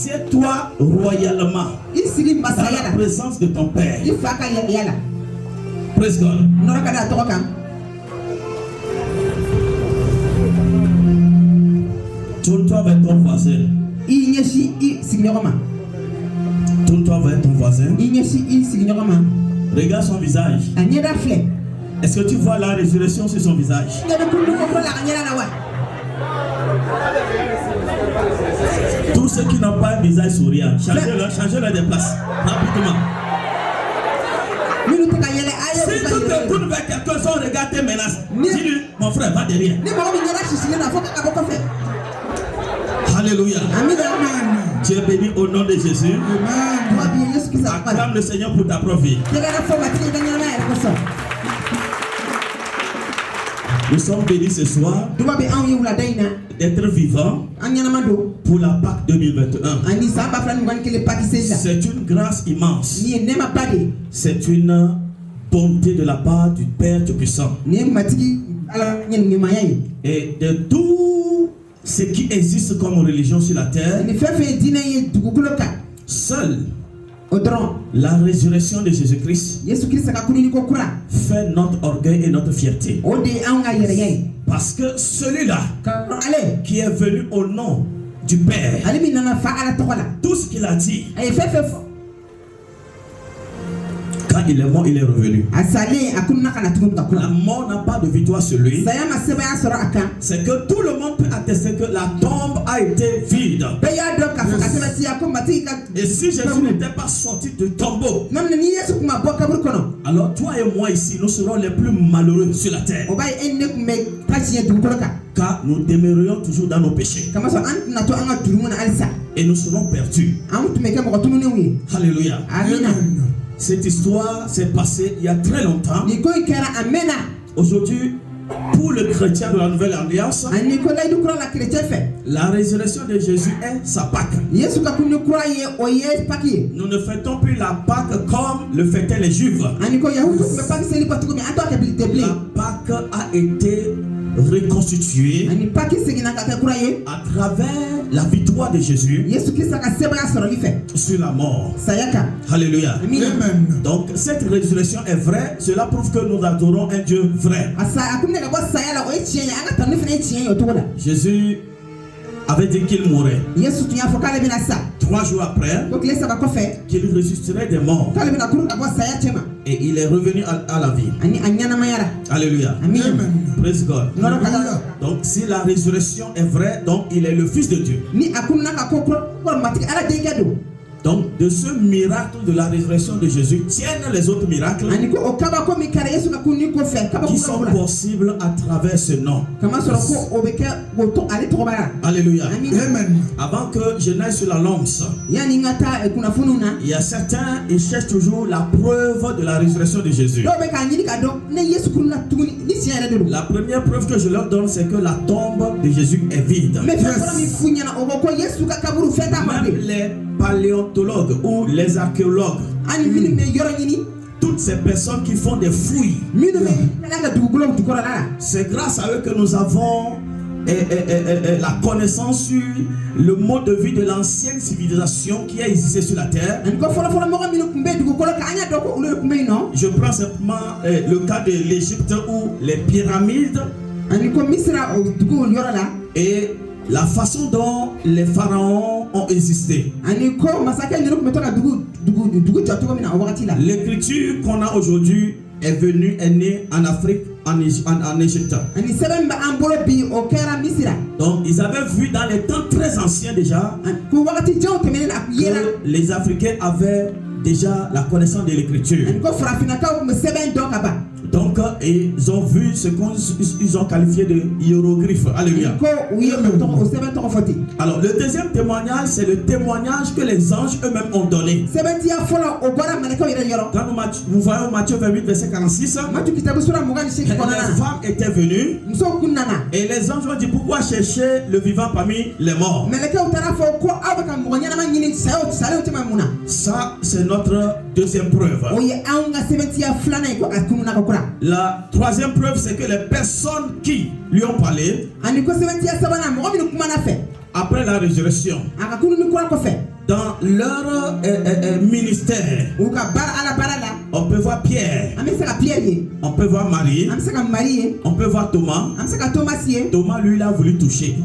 assieds-toi royalement dans la présence de ton Père. Praise God. Tourne-toi vers ton voisin. Tourne-toi vers ton voisin. Regarde son visage. Est-ce que tu vois la résurrection sur son visage? Tous ceux qui n'ont pas un visage souriant, changez-leur de place rapidement. Si tu te tournes vers quelqu'un sans regarder tes menaces, dis-lui, mon frère, va derrière. Alléluia. Tu es béni au nom de Jésus. Acclame le Seigneur pour ta propre vie. Nous sommes bénis ce soir d'être vivants pour la Pâque 2021. C'est une grâce immense. C'est une bonté de la part du Père Tout-Puissant. Et de tout ce qui existe comme religion sur la terre, seule la résurrection de Jésus-Christ fait notre orgueil et notre fierté. Parce que celui-là qui est venu au nom du Père, tout ce qu'il a dit, quand il est mort, il est revenu. La mort n'a pas de victoire sur lui. C'est que tout le monde peut attester que la tombe a été vide. Et si Jésus n'était pas sorti du tombeau, alors toi et moi ici, nous serons les plus malheureux sur la terre. Car nous demeurerions toujours dans nos péchés. Et nous serons perdus. Alléluia. Amen. Cette histoire s'est passée il y a très longtemps. Aujourd'hui, pour le chrétien de la Nouvelle Alliance, la résurrection de Jésus est sa Pâque. Nous ne fêtons plus la Pâque comme le fêtaient les Juifs. La Pâque a été reconstituée à travers la victoire de Jésus sur la mort. Alléluia. Amen. Donc cette résurrection est vraie. Cela prouve que nous adorons un Dieu vrai. Jésus avait dit qu'il mourrait. 3 jours après, qu'il ressusciterait des morts. Et il est revenu à la vie. Alléluia. Amen. Praise God. Donc si la résurrection est vraie, donc il est le Fils de Dieu. Donc de ce miracle de la résurrection de Jésus tiennent les autres miracles qui sont possibles à travers ce nom. Alléluia. Amen. Avant que je n'aille sur la lance, il y a certains, ils cherchent toujours la preuve de la résurrection de Jésus. La première preuve que je leur donne, c'est que la tombe de Jésus est vide. Même les paléontologues ou les archéologues, toutes ces personnes qui font des fouilles, c'est grâce à eux que nous avons la connaissance sur le mode de vie de l'ancienne civilisation qui a existé sur la terre. Je prends simplement le cas de l'Égypte où les pyramides et la façon dont les pharaons ont existé. L'écriture qu'on a aujourd'hui est née en Afrique, en Égypte. Donc ils avaient vu dans les temps très anciens déjà que les Africains avaient déjà la connaissance de l'écriture. Donc ils ont vu ce qu'ils ont qualifié de hiéroglyphes. Alléluia. Alors le deuxième témoignage, c'est le témoignage que les anges eux-mêmes ont donné. Quand nous voyons Matthieu 28 verset 46, les femmes étaient venues et les anges ont dit: pourquoi chercher le vivant parmi les morts? Ça c'est notre deuxième preuve. La troisième preuve, c'est que les personnes qui lui ont parlé après la résurrection, dans leur ministère, on peut voir Pierre, on peut voir Marie, on peut voir Thomas. Thomas, lui, il a voulu toucher.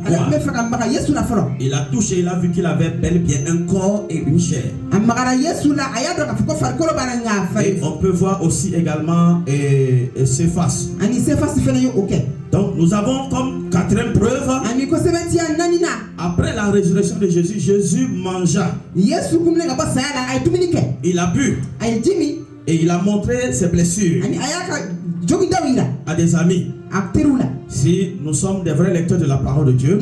Il a touché, il a vu qu'il avait bel et bien un corps et une chair. Et on peut voir aussi également Céphas. Donc nous avons comme quatrième preuve, après la résurrection de Jésus, Jésus mangea. Il a bu. Et il a montré ses blessures à des amis. Si nous sommes des vrais lecteurs de la parole de Dieu.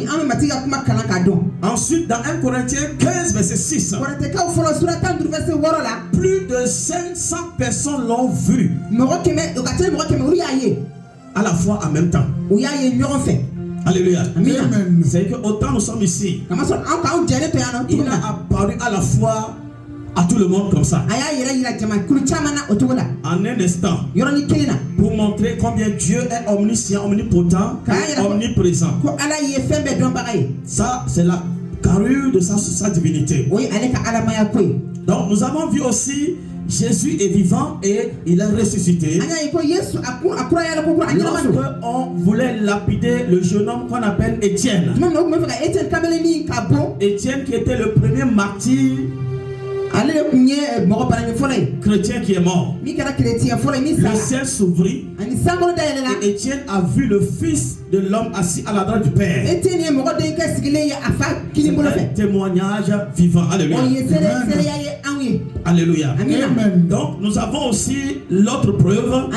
Ensuite, dans 1 Corinthiens 15, verset 6, plus de 500 personnes l'ont vu à la fois en même temps. Alléluia. C'est que autant nous sommes ici, il a apparu à la fois à tout le monde comme ça, en un instant, pour montrer combien Dieu est omniscient, omnipotent, omniprésent. Ça, c'est la carrure de sa divinité. Donc nous avons vu aussi Jésus est vivant et il est ressuscité. Lorsque on voulait lapider le jeune homme qu'on appelle Étienne, Étienne qui était le premier martyr chrétien qui est mort, le ciel s'ouvrit et Étienne a vu le Fils de l'homme assis à la droite du Père. C'est un témoignage vivant. Alléluia. Alléluia. Donc nous avons aussi l'autre preuve.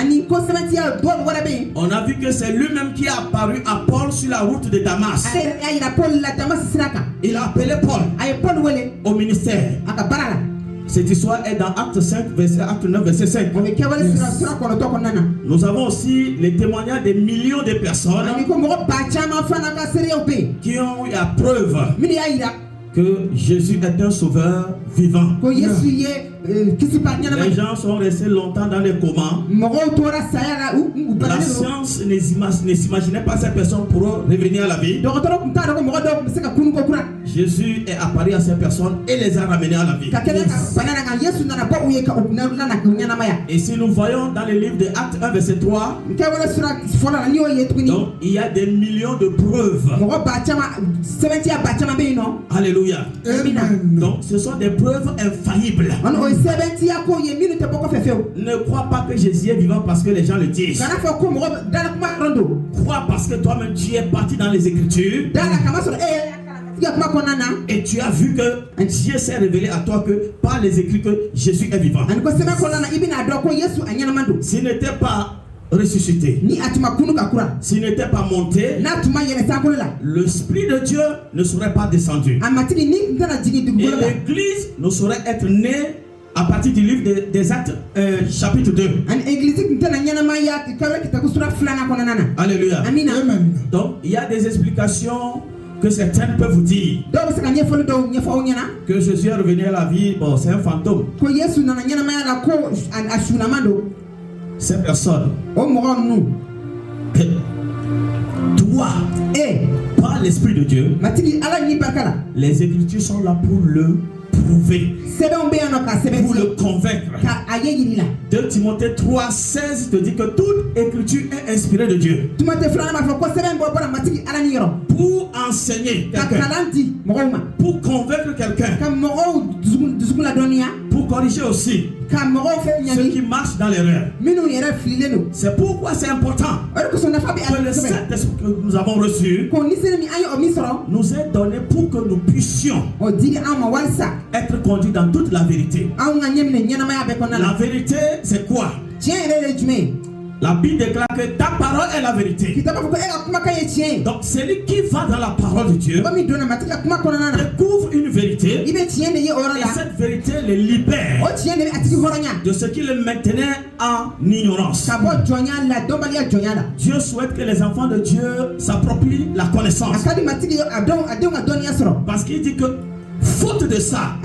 On a vu que c'est lui-même qui a apparu à Paul sur la route de Damas. Il a appelé Paul au ministère. Cette histoire est dans Acte 9, verset 5. Nous avons aussi les témoignages des millions de personnes qui ont eu la preuve que Jésus est un sauveur vivant. Les gens sont restés longtemps dans les comas. La science ne s'imaginait pas ces personnes pourront revenir à la vie. Jésus est apparu à ces personnes et les a ramenés à la vie. Et si nous voyons dans le livre de Actes 1, verset 3, donc il y a des millions de preuves. Alléluia. Donc ce sont des preuves infaillibles. Ne crois pas que Jésus est vivant parce que les gens le disent. Crois parce que toi-même tu es parti dans les Écritures et tu as vu que Dieu s'est révélé à toi que par les Écritures que Jésus est vivant. S'il n'était pas ressuscité, s'il n'était pas monté, l'Esprit de Dieu ne serait pas descendu et l'Église ne saurait être née à partir du livre des Actes chapitre 2. Alléluia. Donc il y a des explications que certains peuvent vous dire que Jésus est revenu à la vie. Bon, c'est un fantôme. Ces personnes, toi, par l'Esprit de Dieu, les Écritures sont là pour le prouver, pour le convaincre. 2 Timothée 3,16 te dit que toute écriture est inspirée de Dieu pour enseigner quelqu'un, pour convaincre quelqu'un, pour corriger aussi ceux qui marchent dans l'erreur. C'est pourquoi c'est important que le Saint-Esprit que nous avons reçu nous est donné pour que nous puissions être conduits dans toute la vérité. La vérité, c'est quoi? La Bible déclare que ta parole est la vérité. Donc celui qui va dans la parole de Dieu découvre une vérité et cette vérité le libère de ce qui le maintenait en ignorance. Dieu souhaite que les enfants de Dieu s'approprient la connaissance, parce qu'il dit que faute de ça,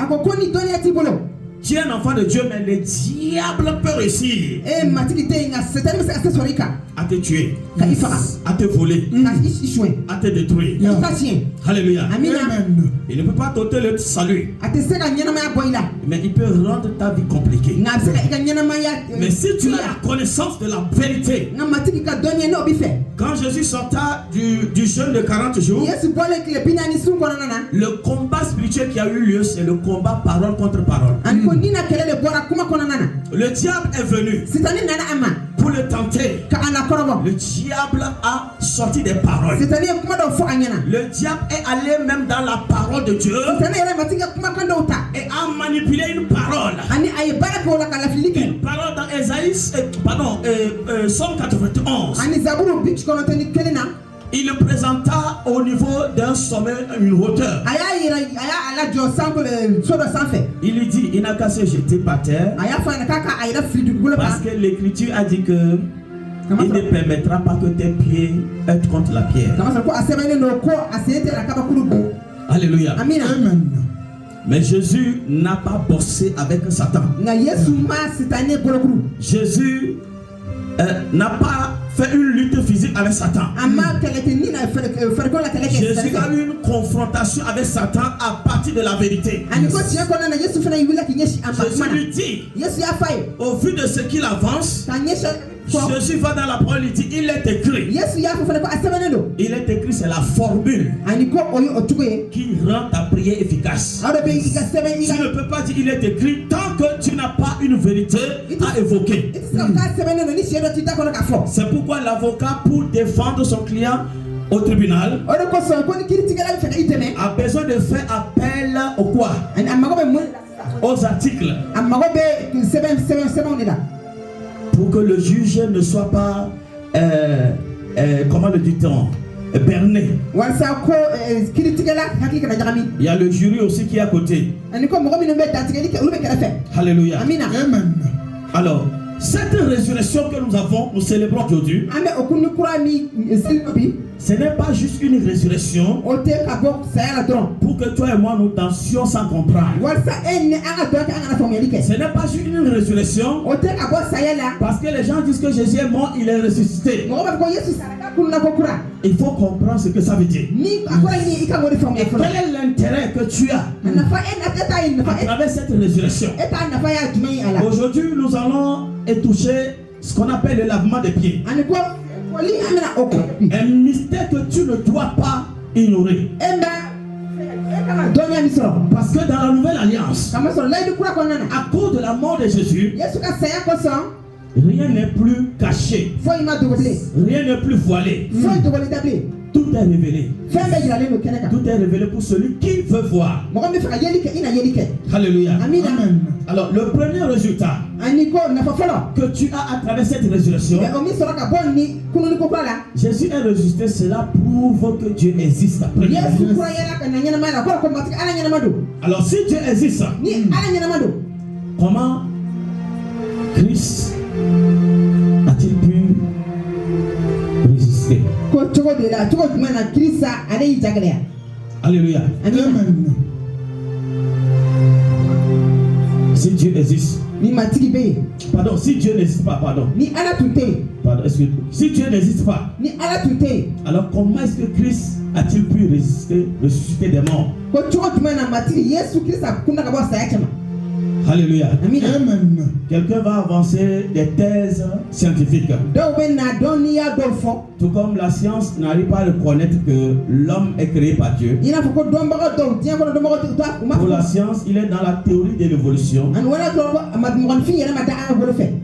tu es un enfant de Dieu, mais le diable peut réussir à te tuer, à te voler, à te détruire. Alléluia. Il ne peut pas t'ôter le salut, mais il peut rendre ta vie compliquée. Mais si tu as la connaissance de la vérité, quand Jésus sorta du jeûne de 40 jours, le combat spirituel qui a eu lieu, c'est le combat parole contre parole. Le diable est venu pour le tenter. Le diable a sorti des paroles. Le diable est allé même dans la parole de Dieu et a manipulé une parole. Une parole dans Somme 91. Il le présenta au niveau d'un sommet, une hauteur. Il lui dit, il n'a qu'à se jeter par terre, parce que l'Écriture a dit que il ne permettra pas que tes pieds être contre la pierre. Alléluia. Amen. Mais Jésus n'a pas bossé avec Satan. Jésus n'a pas fait une lutte physique avec Satan. Jésus a eu une confrontation avec Satan à partir de la vérité. Jésus lui dit, au vu de ce qu'il avance, Jésus va dans la parole, il dit, il est écrit. Il est écrit, c'est la formule qui rend ta prière efficace. Tu ne peux pas dire, il est écrit, tant que tu n'as pas une vérité à évoquer. C'est pourquoi l'avocat, pour défendre son client au tribunal, a besoin de faire appel au quoi? Aux articles. Pour que le juge ne soit pas, comment le dit-on, berné. Il y a le jury aussi qui est à côté. Alléluia. Amen. Alors, cette résurrection que nous célébrons aujourd'hui, ce n'est pas juste une résurrection pour que toi et moi nous dansions sans comprendre. Ce n'est pas juste une résurrection parce que les gens disent que Jésus est mort, il est ressuscité. Il faut comprendre ce que ça veut dire. Quel est l'intérêt que tu as à travers cette résurrection? Aujourd'hui, nous allons toucher ce qu'on appelle le lavement des pieds. Un mystère que tu ne dois pas ignorer. Parce que dans la nouvelle alliance, à cause de la mort de Jésus, rien n'est plus caché. Rien n'est plus voilé. Tout est révélé. Tout est révélé pour celui qui veut voir. Alléluia. Amen. Alors, le premier résultat que tu as à travers cette résurrection, Jésus est ressuscité, cela prouve que Dieu existe. Alors, si Dieu existe, comment Christ a-t-il pu résister? Alléluia. Amen. Si Dieu existe, pardon, si Dieu n'existe pas, pardon, si Dieu n'existe pas, alors comment est-ce que Christ a-t-il pu ressusciter des morts? Alléluia. Amen. Quelqu'un va avancer des thèses scientifiques. Tout comme la science n'arrive pas à reconnaître que l'homme est créé par Dieu. Pour la science, il est dans la théorie de l'évolution.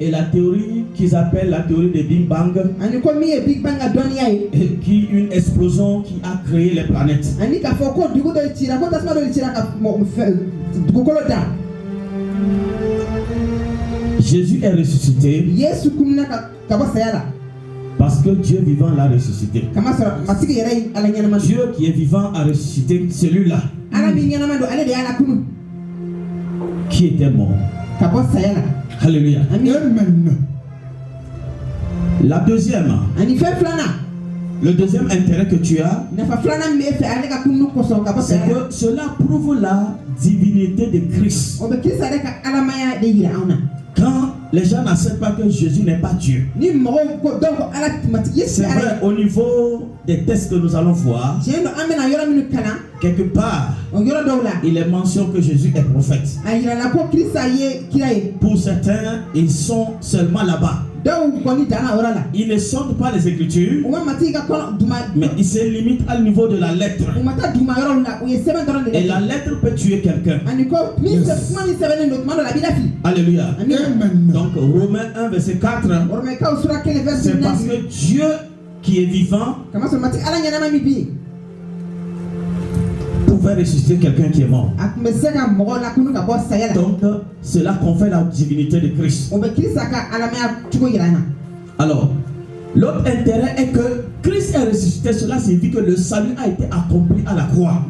Et la théorie qu'ils appellent la théorie de Big Bang, qui est une explosion qui a créé les planètes. Jésus est ressuscité parce que Dieu vivant l'a ressuscité. Dieu qui est vivant a ressuscité celui-là qui était mort. Alléluia. Amen. La deuxième, Le deuxième intérêt que tu as, c'est que cela prouve la divinité de Christ. Quand les gens n'acceptent pas que Jésus n'est pas Dieu, c'est vrai, au niveau des tests que nous allons voir, quelque part, il est mention que Jésus est prophète. Pour certains, ils sont seulement là-bas. Ils ne sentent pas les Écritures, mais ils se limitent au niveau de la lettre. Et la lettre peut tuer quelqu'un. Alléluia. Donc Romains 1 verset 4, c'est parce que Dieu qui est vivant pouvait ressusciter quelqu'un qui est mort. Donc cela confère la divinité de Christ. Alors, l'autre intérêt est que Christ est ressuscité. Cela signifie que le salut a été accompli à la croix.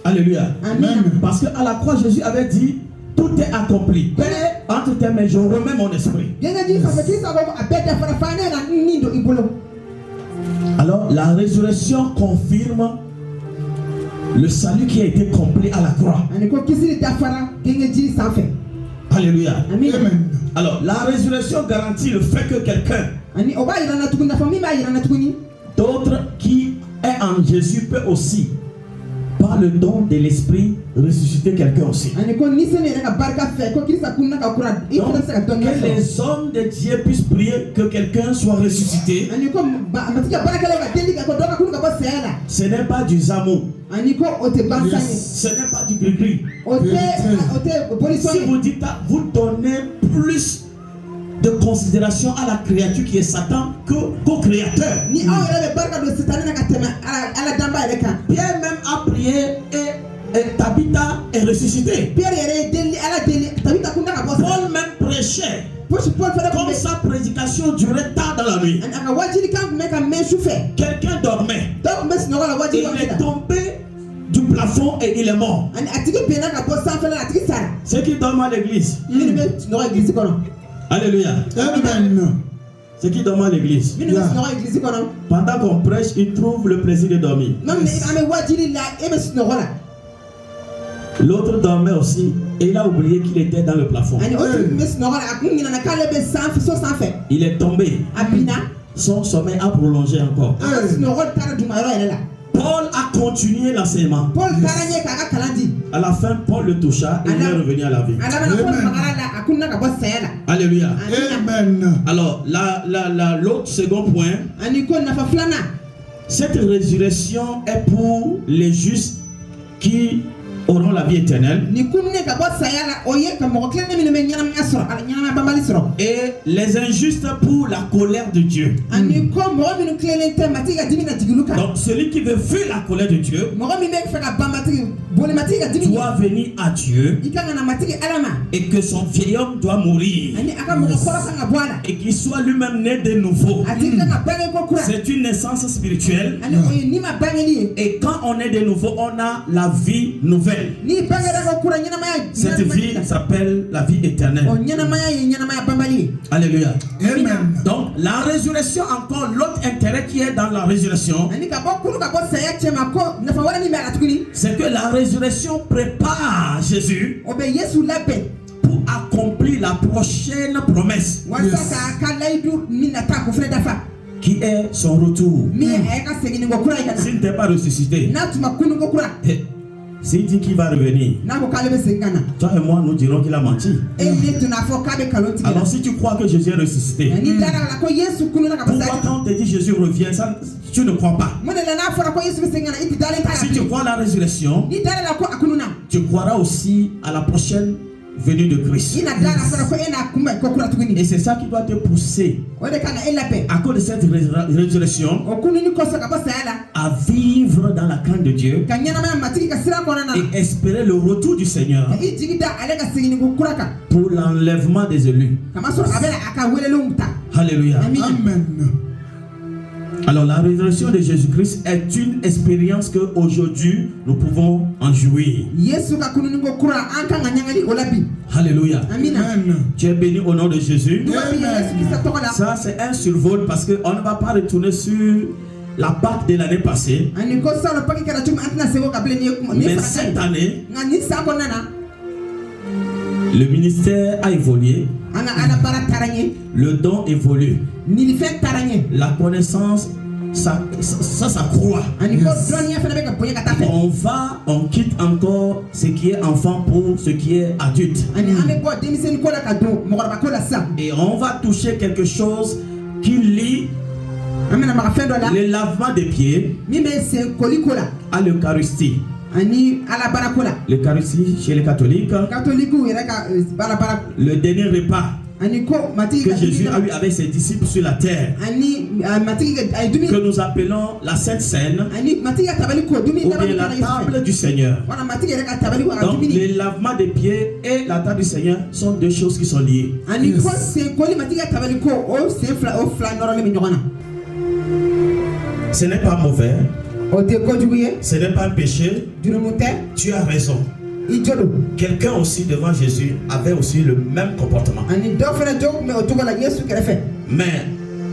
Alléluia. Amen. Parce qu'à la croix, Jésus avait dit: tout est accompli. Père, entre tes mains, je remets mon esprit. Alors, la résurrection confirme le salut qui a été complet à la croix. Alléluia. Amen. Alors, la résurrection garantit le fait que quelqu'un d'autre qui est en Jésus peut aussi, par le don de l'esprit, ressusciter quelqu'un aussi. Donc, que les hommes de Dieu puissent prier que quelqu'un soit ressuscité. Ce n'est pas du zamou. Ce n'est pas du gris-gris. Si vous dites, vous donnez plus de considération à la créature qui est Satan qu'au créateur. Pierre même a prié et Tabitha est ressuscité. Paul même prêchait. Comme sa prédication durait tard dans la nuit. Quelqu'un dormait. Il est tombé du plafond et il est mort. Ceux qui dorment à l'église. Alléluia. Amen. Ceux qui dorment à l'église. Pendant qu'on prêche, ils trouvent le plaisir de dormir. L'autre dormait aussi et il a oublié qu'il était dans le plafond. Il est tombé. Son sommeil a prolongé encore. Paul a continué l'enseignement. À la fin, Paul le toucha et il est revenu à la vie. Alléluia. Amen. Alors, l'autre second point, cette résurrection est pour les justes qui auront la vie éternelle et les injustes pour la colère de Dieu. Donc celui qui veut fuir la colère de Dieu doit venir à Dieu et que son vieil homme doit mourir et qu'il soit lui-même né de nouveau. C'est une naissance spirituelle et quand on est de nouveau, on a la vie nouvelle. Cette vie s'appelle la vie éternelle. Alléluia. Amen. Donc la résurrection, encore l'autre intérêt qui est dans la résurrection, c'est que la résurrection prépare Jésus pour accomplir la prochaine promesse, qui est son retour. S'il n'était pas ressuscité, s'il dit qu'il va revenir, toi et moi nous dirons qu'il a menti. Alors si tu crois que Jésus est ressuscité, pourquoi quand on te dit Jésus revient, ça, tu ne crois pas? Si tu crois à la résurrection, tu croiras aussi à la prochaine venue de Christ. Et c'est ça qui doit te pousser, à cause de cette résurrection, à vivre dans la crainte de Dieu et espérer le retour du Seigneur pour l'enlèvement des élus. Alléluia. Amen. Alors la résurrection de Jésus-Christ est une expérience que aujourd'hui nous pouvons en jouir. Alléluia. Tu es béni au nom de Jésus. Ça c'est un survol parce qu'on ne va pas retourner sur la Pâque de l'année passée. Mais cette année, le ministère a évolué. Le don évolue. La connaissance, ça s'accroît. On quitte encore ce qui est enfant pour ce qui est adulte. Et on va toucher quelque chose qui lie le lavement des pieds à l'Eucharistie. L'Eucharistie chez les catholiques, le dernier repas que Jésus a eu avec ses disciples sur la terre, que nous appelons la Sainte Seine, ou bien la table du Seigneur. Donc le lavement des pieds et la table du Seigneur sont deux choses qui sont liées. Ce n'est pas mauvais. Ce n'est pas un péché. Tu as raison. Quelqu'un aussi devant Jésus avait aussi le même comportement. Mais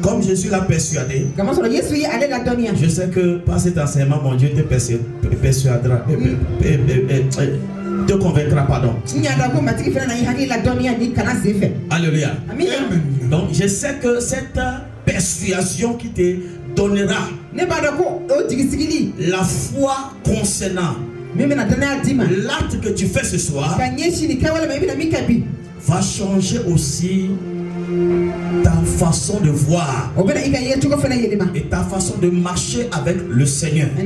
comme Jésus l'a persuadé, je sais que par cet enseignement, mon Dieu te persuadera, te convaincra, pardon. Alléluia. Donc je sais que cette persuasion qui te donnera la foi concernant l'acte que tu fais ce soir va changer aussi ta façon de voir et ta façon de marcher avec le Seigneur. Je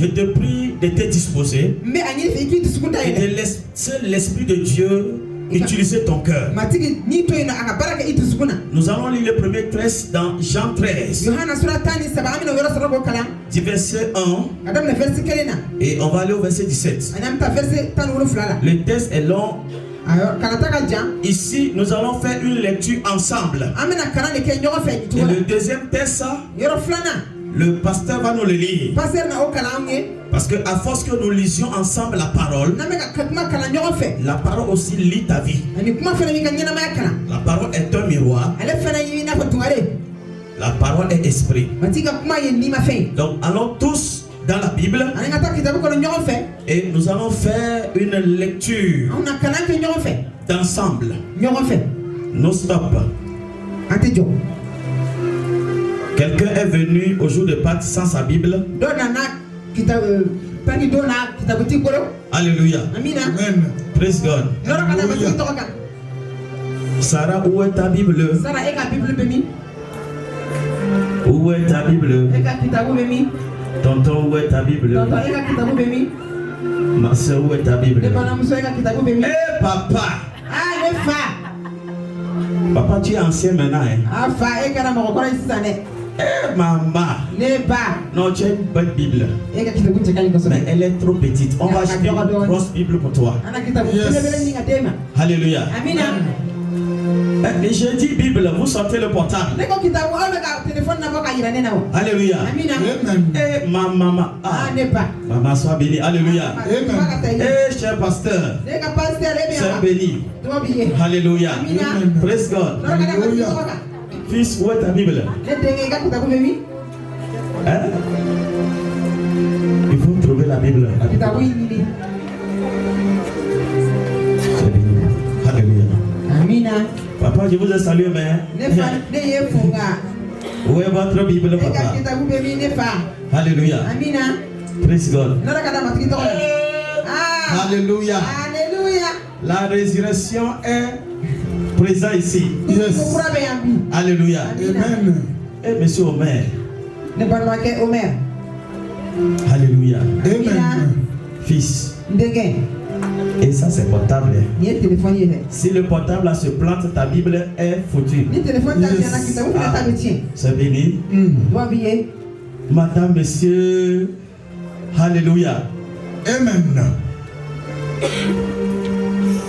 te prie de te disposer et de laisser l'Esprit de Dieu utiliser ton cœur. Nous allons lire le premier texte dans Jean 13, du verset 1, et on va aller au verset 17. Le texte est long. Ici, nous allons faire une lecture ensemble. Et le deuxième texte, le pasteur va nous le lire. Parce que à force que nous lisions ensemble la parole aussi lit ta vie. La parole est un miroir. La parole est esprit. Donc allons tous dans la Bible et nous allons faire une lecture d'ensemble. Non stop. Quelqu'un est venu au jour de Pâques sans sa Bible. Alléluia. Amen. Praise God. Alléluia. Sarah, où est ta Bible? Où est ta Bible? Tonton, où est ta Bible? Ma soeur, où est ta Bible? Eh papa! Papa, tu es ancien maintenant, hein? Eh maman! Non, tu as une bonne Bible. Mais elle est trop petite. On va acheter une grosse Bible pour toi. Yes. Alléluia. Et j'ai dit Bible, vous sortez le portable. Alléluia. Et ma maman. Maman, sois bénie. Alléluia. Et cher pasteur, sois béni. Alléluia. Praise God. Alléluia. Fils, où est ta Bible? Hein? Il faut trouver la Bible. Alléluia. Amina. Papa, je vous ai salué, mais où est votre Bible, papa? Alléluia. Praise God. Alléluia. La résurrection est présente ici. Yes. Alléluia. Amen. Et monsieur Omer. Alléluia. Amen. Fils. Et ça c'est portable. Si le portable là se plante, ta Bible est foutue. Yes. C'est béni. Madame, monsieur. Alléluia. Amen.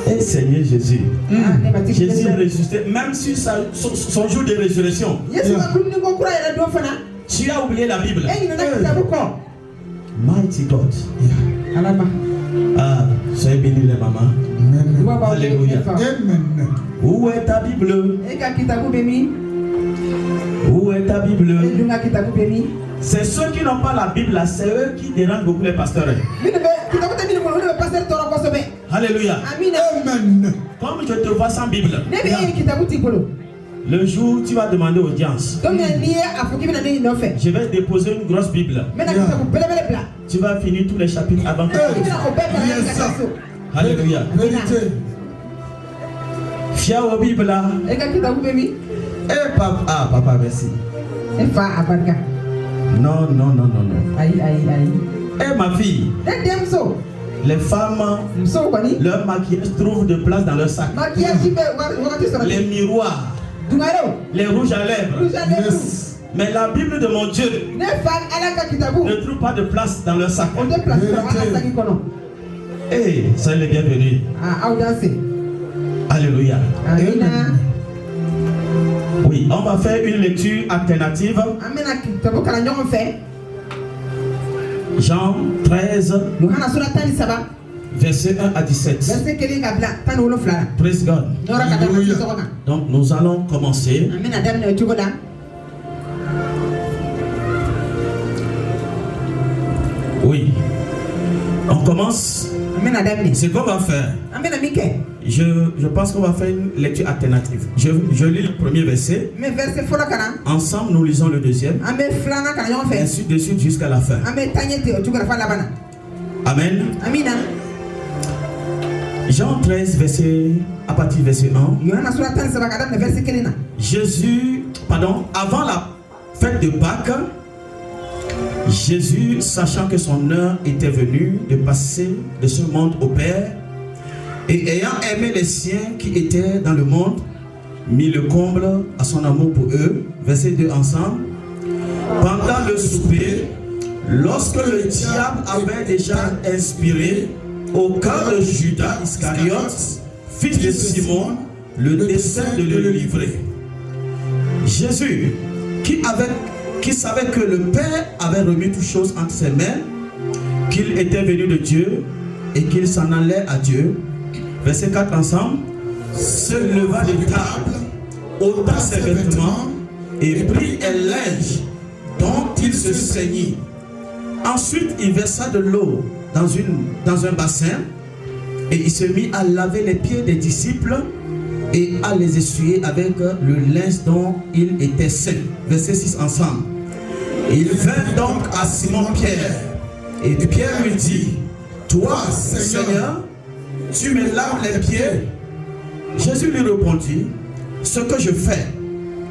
Et Seigneur Jésus. Jésus est ressuscité, même si son jour de résurrection. Tu as oublié la Bible. Mighty God. Ah, soyez bénis les mamans. Alléluia. Où est ta Bible? Où est ta Bible? C'est ceux qui n'ont pas la Bible, c'est eux qui dérangent beaucoup les pasteurs. Alléluia. Amen. Comme je te vois sans Bible, le jour où tu vas demander audience, je vais déposer une grosse Bible. Tu vas finir tous les chapitres avant que tu. Alléluia. Fier aux Bibles là. Eh papa, ah papa merci. Non. Eh ma fille. Les femmes, leur maquillage trouve de place dans leur sac. Les miroirs, les rouges à lèvres. Yes. Mais la Bible de mon Dieu ne trouve pas de place dans leur sac. Eh, soyez les bienvenus. Alléluia. Amen. Oui, on va faire une lecture alternative. Jean 13, verset 1 à 17. Praise God. Donc nous allons commencer. Oui. On commence. Ce qu'on va faire. Je pense qu'on va faire une lecture alternative. Je lis le premier verset. Ensemble, nous lisons le deuxième. Ainsi de suite jusqu'à la fin. Amen. Jean 13, à partir du verset 1. Jésus, avant la fête de Pâques, Jésus, sachant que son heure était venue de passer de ce monde au Père, et ayant aimé les siens qui étaient dans le monde, mit le comble à son amour pour eux. Verset 2 ensemble. Pendant le souper, lorsque le diable avait déjà inspiré au cœur de Judas Iscariote, fils de Simon, le dessein de le livrer, Jésus, qui savait que le Père avait remis toutes choses entre ses mains, qu'il était venu de Dieu et qu'il s'en allait à Dieu. Verset 4 ensemble. Se leva de table, ôta ses vêtements et prit un linge dont il se ceignit. Ensuite, il versa de l'eau dans un bassin et il se mit à laver les pieds des disciples et à les essuyer avec le linge dont il était saint. Verset 6 ensemble. Il vint donc à Simon-Pierre et Pierre lui dit: Toi, Seigneur, tu me laves les pieds. Jésus lui répondit: Ce que je fais,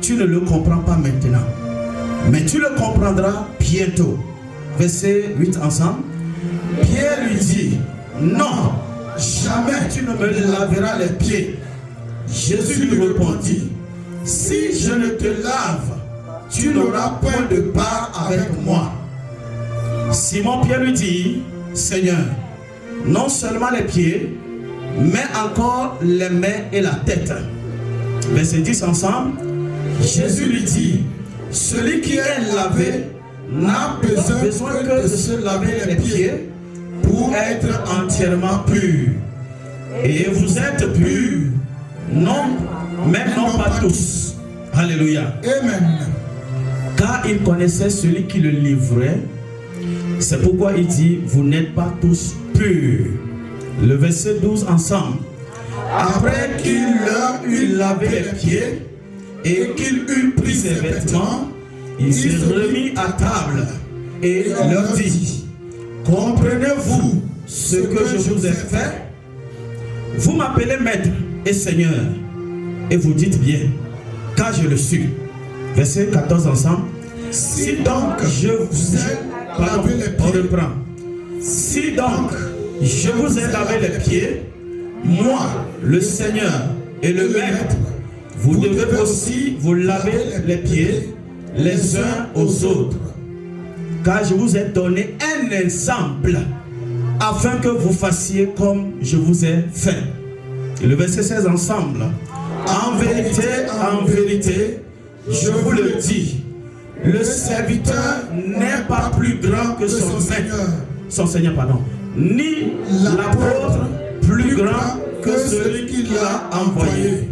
tu ne le comprends pas maintenant, mais tu le comprendras bientôt. Verset 8 ensemble. Pierre lui dit: Non, jamais tu ne me laveras les pieds. Jésus lui répondit: Si je ne te lave, tu n'auras point de part avec moi. Simon-Pierre lui dit: Seigneur, non seulement les pieds, mais encore les mains et la tête. Verset 10 ensemble. Jésus lui dit: Celui qui est lavé n'a besoin que de se laver les pieds pour être entièrement pur. Et vous êtes purs, non, même non pas tous. Alléluia. Amen. Car il connaissait celui qui le livrait. C'est pourquoi il dit: Vous n'êtes pas tous purs. Le verset 12 ensemble. Après qu'il leur eut lavé les pieds et qu'il eut pris ses vêtements, il se remit à table et leur dit: Comprenez-vous ce que je vous ai fait? Vous m'appelez maître et seigneur, et vous dites bien, car je le suis. Verset 14 ensemble. Si donc je vous ai lavé les pieds, on reprend. Si donc je vous ai lavé les pieds, moi, le Seigneur et le Maître, vous devez aussi vous laver les pieds les uns aux autres. Car je vous ai donné un exemple afin que vous fassiez comme je vous ai fait. Le verset 16 ensemble. En vérité, je vous le dis, le serviteur n'est pas plus grand que son Seigneur, ni l'apôtre plus grand que celui qui l'a envoyé.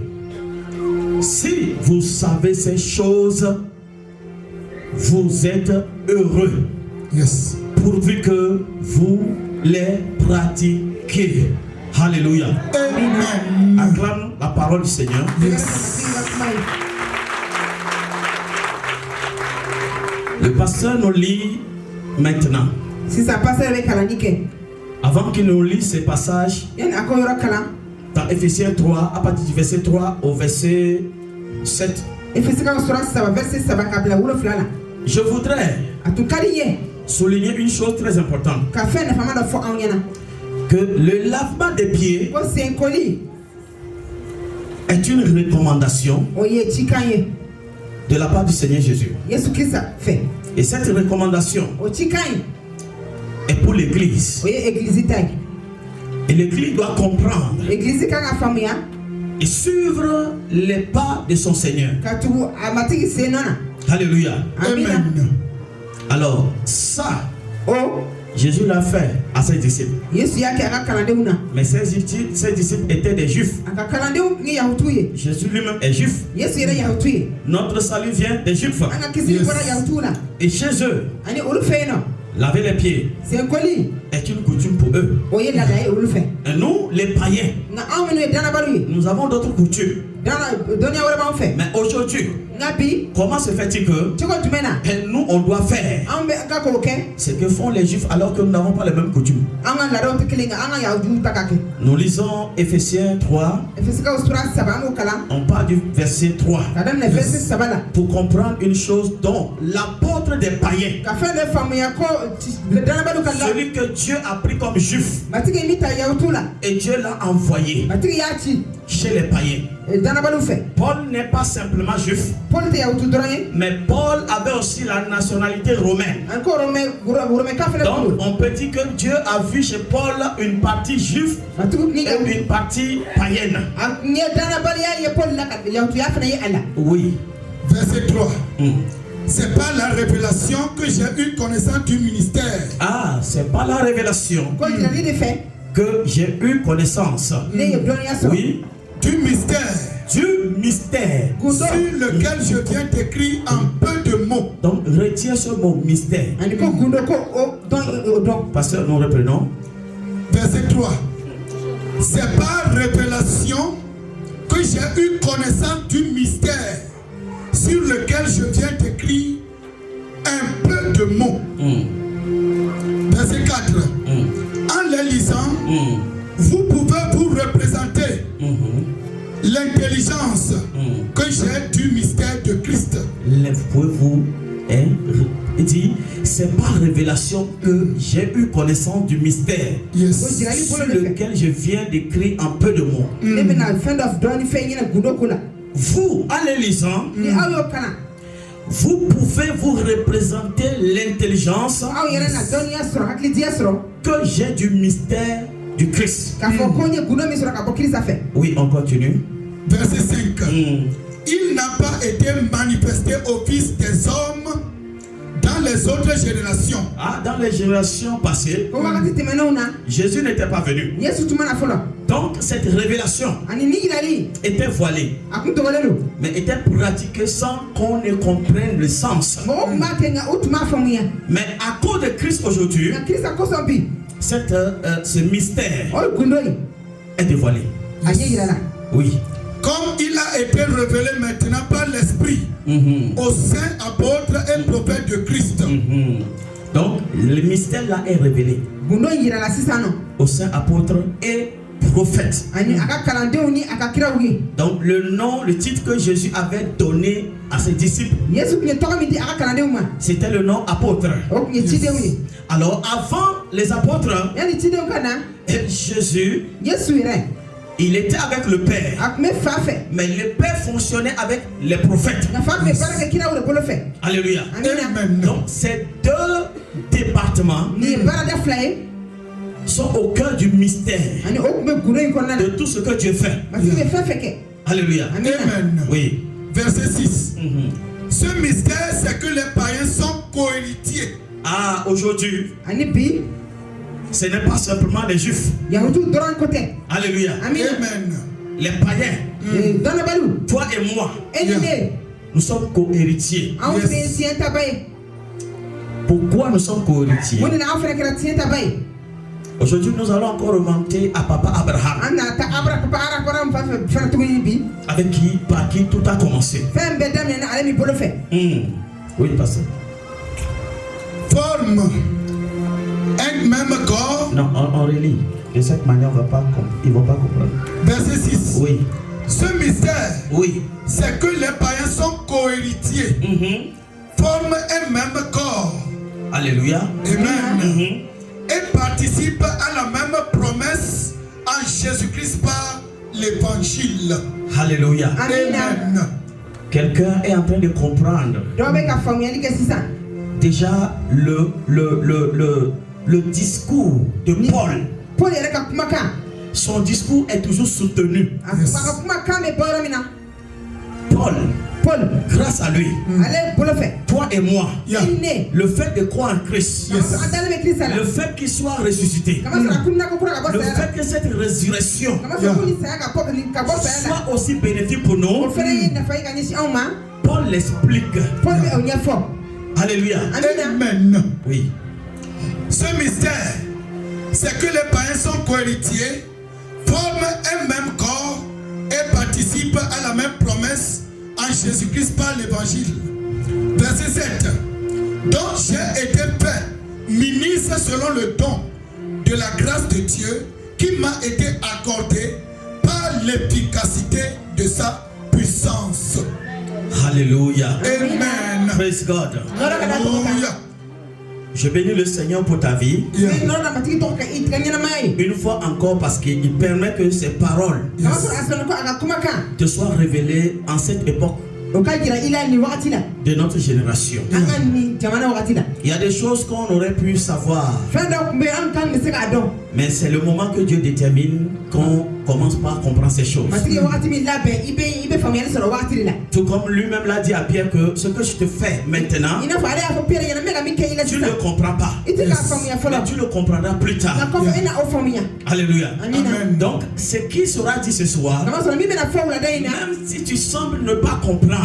Si vous savez ces choses, vous êtes heureux. Yes. Pourvu que vous les pratiquez. Alléluia. Amen. Acclame la parole du Seigneur. Yes. Le pasteur nous lit maintenant. Avant qu'il nous lise ces passages, dans Éphésiens 3, à partir du verset 3 au verset 7, je voudrais souligner une chose très importante. Que le lavement des pieds est une recommandation de la part du Seigneur Jésus. Et cette recommandation est pour l'Église. Et l'Église doit comprendre et suivre les pas de son Seigneur. Alléluia. Amen. Alors, ça, Jésus l'a fait à ses disciples. Mais ses disciples étaient des Juifs. Jésus lui-même est Juif. Notre salut vient des Juifs. Et chez eux, laver les pieds est une coutume pour eux. Et nous, les païens, nous avons d'autres coutumes. Mais aujourd'hui, comment se fait-il que nous, on doit faire ce que font les Juifs alors que nous n'avons pas les mêmes coutumes? Nous lisons Éphésiens 3. On parle du verset 3 pour comprendre une chose dont l'apôtre des païens, celui que Dieu a pris comme juif, et Dieu l'a envoyé chez les païens. Paul n'est pas simplement juif, mais Paul avait aussi la nationalité romaine. Donc on peut dire que Dieu a vu chez Paul une partie juive et une partie païenne. Oui. Verset 3. C'est pas la révélation que j'ai eu connaissance du ministère. Ah, c'est pas la révélation que j'ai eu connaissance. Oui. Du mystère. Sur lequel je viens d'écrire en peu de mots. Donc retiens ce mot mystère. Pasteur, nous reprenons. Verset 3. C'est par révélation que j'ai eu connaissance du mystère sur lequel je viens d'écrire un peu de mots. Verset 4. En les lisant, vous pouvez vous représenter l'intelligence que j'ai du mystère de Christ. Pouvez-vous dire, c'est par révélation que j'ai eu connaissance du mystère sur lequel je viens d'écrire un peu de mots. Vous, en les lisant, vous pouvez vous représenter l'intelligence que j'ai du mystère du Christ. Oui, on continue. Verset 5. Il n'a pas été manifesté au Fils des hommes dans les autres générations. Ah, dans les générations passées, Jésus n'était pas venu. Donc cette révélation était voilée, mais était pratiquée sans qu'on ne comprenne le sens. Mais à cause de Christ aujourd'hui, ce mystère est dévoilé. Oui. Comme il a été révélé maintenant par l'Esprit aux saints apôtres et prophètes de Christ. Donc le mystère là est révélé aux saints apôtres et prophètes. Donc le titre que Jésus avait donné à ses disciples, c'était le nom apôtre. Alors avant les apôtres, Jésus, il était avec le Père, mais le Père fonctionnait avec les prophètes. Alléluia. Amen. Donc ces deux départements sont au cœur du mystère de tout ce que Dieu fait. Alléluia. Amen. Oui. Verset 6. Ce mystère, c'est que les païens sont cohéritiers. Ah, aujourd'hui, ce n'est pas simplement les juifs. Alléluia. Amen. Les païens, toi et moi, nous sommes co-héritiers. Pourquoi nous sommes co-héritiers? Aujourd'hui, nous allons encore remonter à Papa Abraham, avec qui, par qui tout a commencé. Oui, pasteur. Forme un même corps. Non, on relit. De cette manière, ils ne vont pas comprendre. Verset 6. Oui. Ce mystère, Oui. c'est que les païens sont cohéritiers, forment un même corps. Alléluia. Amen. Et participent à la même promesse en Jésus-Christ par l'évangile. Alléluia. Amen. Quelqu'un est en train de comprendre. Déjà, le discours de Paul, son discours est toujours soutenu. Paul, grâce à lui, toi et moi, le fait de croire en Christ, le fait qu'il soit ressuscité, le fait que cette résurrection soit aussi bénéfique pour nous, Paul l'explique. Alléluia. Amen. Oui. Ce mystère, c'est que les païens sont cohéritiers, forment un même corps et participent à la même promesse en Jésus-Christ par l'évangile. Verset 7. Donc j'ai été fait ministre selon le don de la grâce de Dieu qui m'a été accordé par l'efficacité de sa puissance. Alléluia. Amen. Praise God. Alléluia. Je bénis le Seigneur pour ta vie. Une fois encore parce qu'il permet que ces paroles te soient révélées en cette époque de notre génération. Il y a des choses qu'on aurait pu savoir, mais c'est le moment que Dieu détermine qu'on commence par comprendre ces choses. Tout comme lui-même l'a dit à Pierre que ce que je te fais maintenant, tu ne le comprends pas, mais tu le comprendras plus tard. Alléluia. Amen. Donc, ce qui sera dit ce soir, même si tu sembles ne pas comprendre,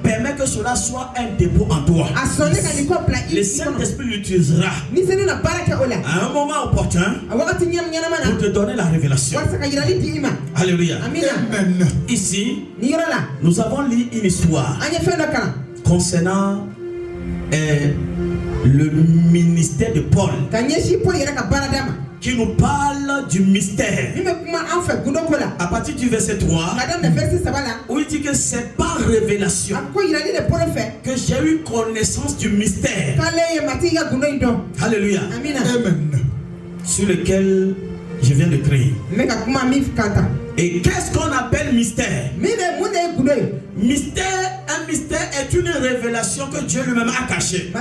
permets que cela soit un dépôt en toi. Le Saint-Esprit l'utilisera à un moment opportun pour te donner la révélation. Alléluia. Amen. Ici, nous avons lu une histoire concernant le ministère de Paul, qui nous parle du mystère. À partir du verset 3, où il dit que c'est par révélation que j'ai eu connaissance du mystère. Alléluia. Amen. Sur lequel je viens de créer. Et qu'est-ce qu'on appelle mystère? Mystère, un mystère est une révélation que Dieu lui-même a cachée.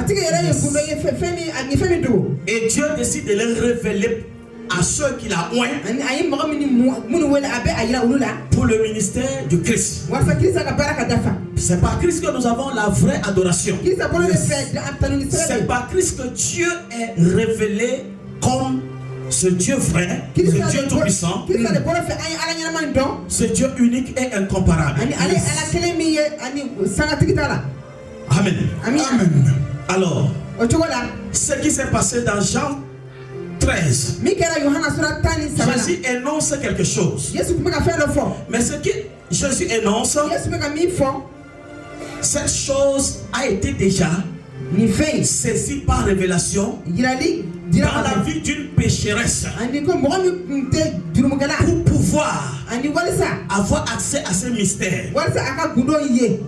Et Dieu décide de le révéler à ceux qu'il a oint pour le ministère de Christ. C'est par Christ que nous avons la vraie adoration. C'est par Christ que Dieu est révélé comme ce Dieu vrai, ce Dieu tout-puissant, ce Dieu unique et incomparable. Amen. Amen. Alors, ce qui s'est passé dans Jean 13, Jésus énonce quelque chose. Mais ce que Jésus énonce, cette chose a été déjà saisie par révélation dans la vie d'une pécheresse pour pouvoir avoir accès à ce mystère.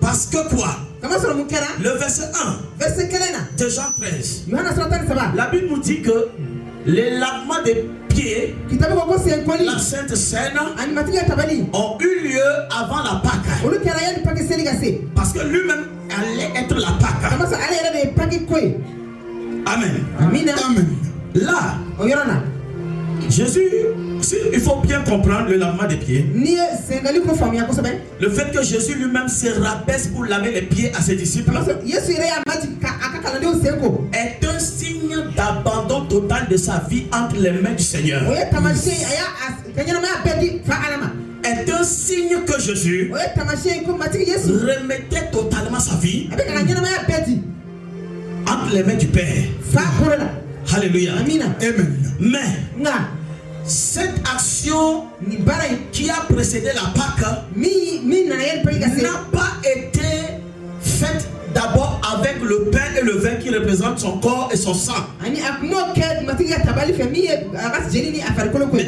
Parce que quoi? Le verset 1 de Jean 13, la Bible nous dit que les lavements des pieds, la Sainte Seine, ont eu lieu avant la Pâque. Parce que lui-même allait être la Pâque. Amen. Amen. Là, Jésus, il faut bien comprendre le lavement des pieds. Le fait que Jésus lui-même se rabaisse pour laver les pieds à ses disciples est un signe d'abandon total de sa vie entre les mains du Seigneur. Est un signe que Jésus remettait totalement sa vie entre les mains du Père. Alléluia. Amen. Mais cette action qui a précédé la Pâque n'a pas été faite d'abord avec le pain et le vin qui représentent son corps et son sang. Mais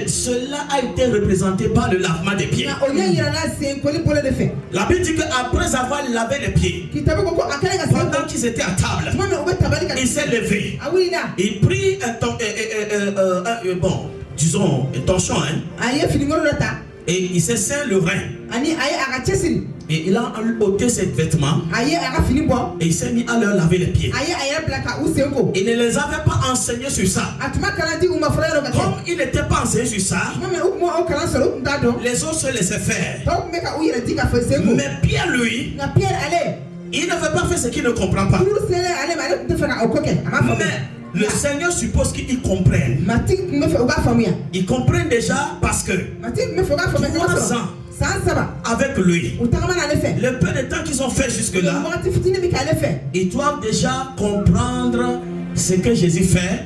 cela a été représenté par le lavement des pieds. La Bible dit qu'après avoir lavé les pieds, pendant qu'ils étaient à table, il s'est levé. Il prit un torchon, et il s'est serré le rein. Et il a ôté ses vêtements et il s'est mis à leur laver les pieds. Il ne les avait pas enseignés sur ça. Comme il n'était pas enseigné sur ça, les autres se laissaient faire. Mais Pierre, lui, il ne veut pas faire ce qu'il ne comprend pas. Mais le Seigneur suppose qu'ils comprennent. Ils comprennent déjà parce que 3 ans avec lui, le peu de temps qu'ils ont fait jusque-là, ils doivent déjà comprendre ce que Jésus fait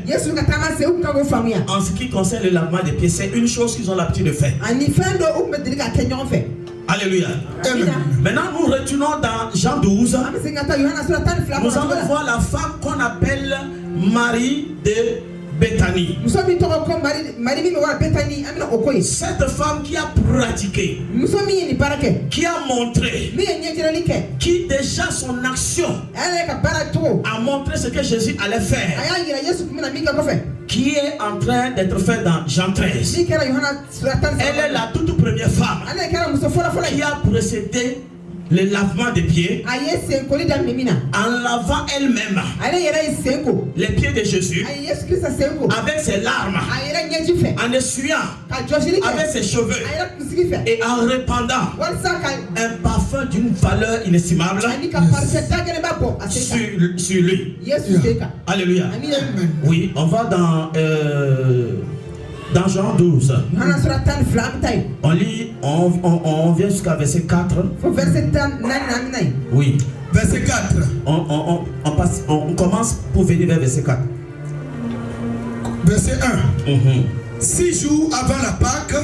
en ce qui concerne le lavement des pieds. C'est une chose qu'ils ont l'habitude de faire. Alléluia. Maintenant, nous retournons dans Jean 12. Nous allons voir la femme qu'on appelle Marie de Béthanie. Cette femme qui a pratiqué, qui a montré, qui déjà son action a montré ce que Jésus allait faire, qui est en train d'être fait dans Jean 13. Elle est la toute première femme qui a précédé le lavement des pieds en lavant elle-même les pieds de Jésus avec ses larmes, en essuyant avec ses cheveux et en répandant un parfum d'une valeur inestimable sur lui. Alléluia. Oui, on va dans Jean 12. On lit, on vient jusqu'à verset 4. Oui. Verset 4. On commence pour venir vers verset 4. Verset 1. 6 jours avant la Pâque,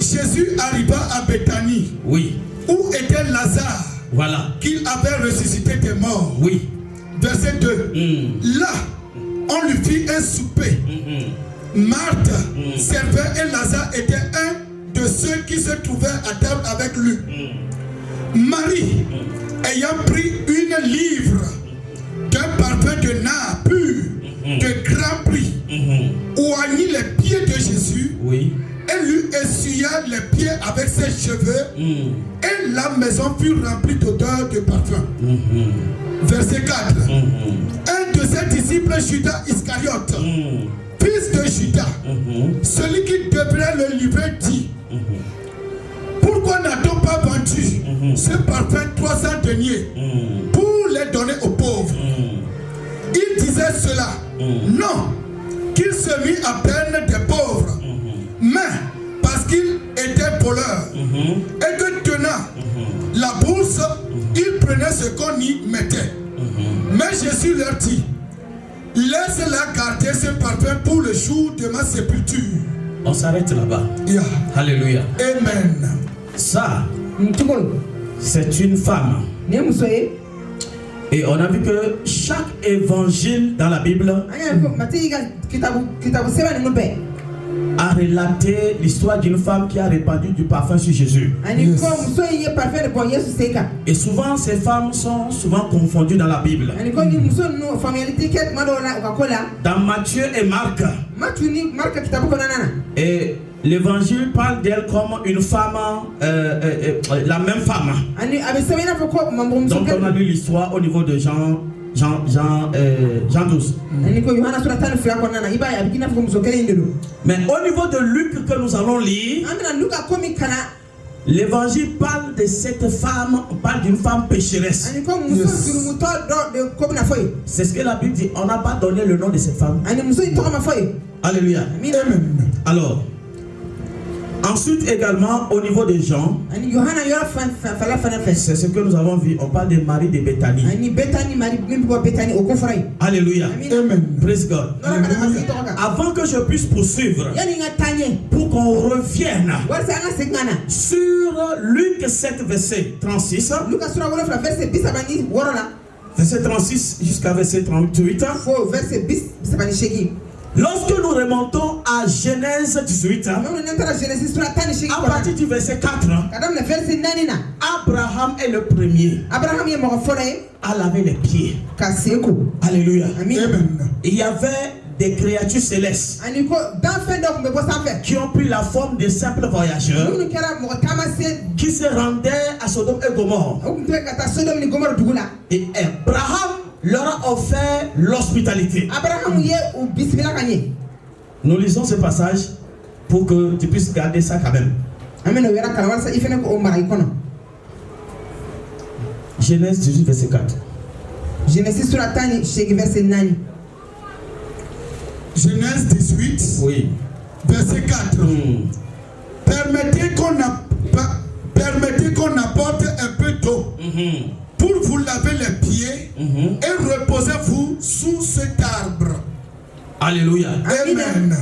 Jésus arriva à Béthanie. Oui. Où était Lazare? Voilà. Qu'il avait ressuscité des morts. Oui. Verset 2. Là, on lui fit un souper. Marthe servait et Lazare était un de ceux qui se trouvaient à table avec lui. Marie, ayant pris une livre d'un parfum de nard pur, de grand prix, oignit les pieds de Jésus, et lui essuya les pieds avec ses cheveux, et la maison fut remplie d'odeur de parfum. Verset 4. Un de ses disciples, Judas Iscariote, fils de Judas, celui qui devrait le livrer, dit: pourquoi n'a-t-on pas vendu ce parfum 300 deniers pour les donner aux pauvres? Il disait cela, non, qu'il se mit à peine des pauvres, mais parce qu'il était voleur et que tenant la bourse, il prenait ce qu'on y mettait. Mais Jésus leur dit: laisse-la garder ce parfum pour le jour de ma sépulture. On s'arrête là-bas. Alléluia. Amen. Ça, c'est une femme. Et on a vu que chaque évangile dans la Bible a relaté l'histoire d'une femme qui a répandu du parfum sur Jésus. Et souvent, ces femmes sont souvent confondues dans la Bible. Dans Matthieu et Marc, et l'évangile parle d'elle comme une femme, la même femme. Donc on a lu l'histoire au niveau de Jean Jean 12. Mais au niveau de Luc que nous allons lire, l'évangile parle de cette femme, on parle d'une femme pécheresse. C'est ce que la Bible dit, on n'a pas donné le nom de cette femme. Alléluia. Alors, ensuite également au niveau de Jean, c'est ce que nous avons vu, on parle de Marie de Béthanie. Alléluia. Praise God. Avant que je puisse poursuivre, pour qu'on revienne sur Luc 7 verset 36, verset 36 jusqu'à verset 38. Lorsque nous remontons à Genèse 18, à partir du verset 4, Abraham est le premier à laver les pieds. Alléluia. Il y avait des créatures célestes qui ont pris la forme de simples voyageurs qui se rendaient à Sodome et Gomorrhe. Et Abraham leur a offert l'hospitalité. Nous lisons ce passage pour que tu puisses garder ça quand même. Genèse 18 verset 4. Genèse 18 oui. verset 4. Permettez qu'on apporte un peu d'eau pour vous laver les pieds et reposez-vous sous cet arbre. Alléluia. Amen.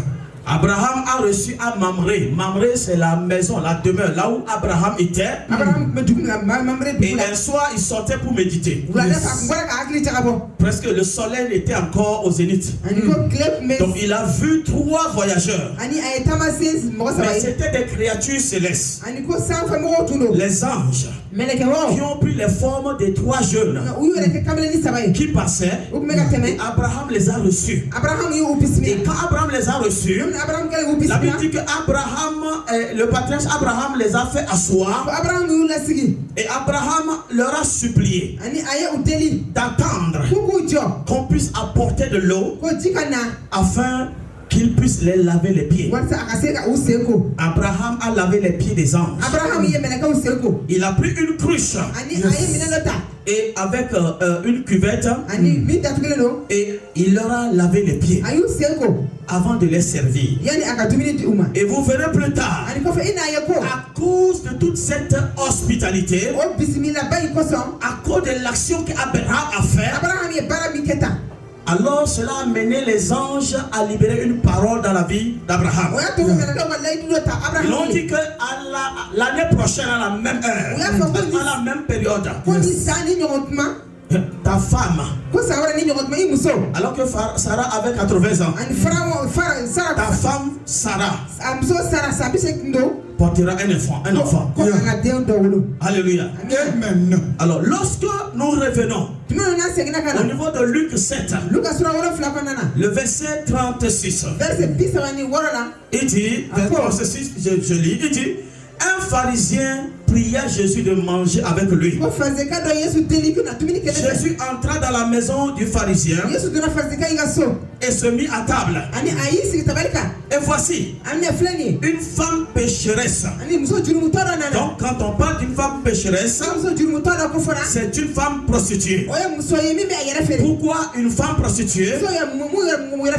Abraham a reçu à Mamré. Mamré, c'est la maison, la demeure, là où Abraham était. Et un soir, il sortait pour méditer. Presque le soleil était encore au zénith. Donc il a vu 3 voyageurs. Mais c'était des créatures célestes. Les anges qui ont pris les formes des 3 jeunes qui passaient. Et Abraham les a reçus. Et quand Abraham les a reçus, la Bible dit que Abraham, le patriarche Abraham les a fait asseoir. Et Abraham leur a supplié d'attendre qu'on puisse apporter de l'eau afin qu'ils puissent les laver les pieds. Abraham a lavé les pieds des anges. Il a pris une cruche et avec une cuvette et il leur a lavé les pieds avant de les servir. Et vous verrez plus tard, à cause de toute cette hospitalité, à cause de l'action qu'Abraham a fait, alors cela a mené les anges à libérer une parole dans la vie d'Abraham. Ils ont dit que l'année prochaine, à la même heure, à la même période, ta femme, alors que Sarah avait 80 ans, ta femme Sarah portera un enfant. Alléluia. Amen. Alors lorsque nous revenons au niveau de Luc 7, le verset 36, il dit, verset 36, je lis, il dit, un pharisien pria Jésus de manger avec lui. Jésus entra dans la maison du pharisien et se mit à table. Et voici une femme pécheresse. Donc quand on parle d'une femme pécheresse, c'est une femme prostituée. Pourquoi une femme prostituée?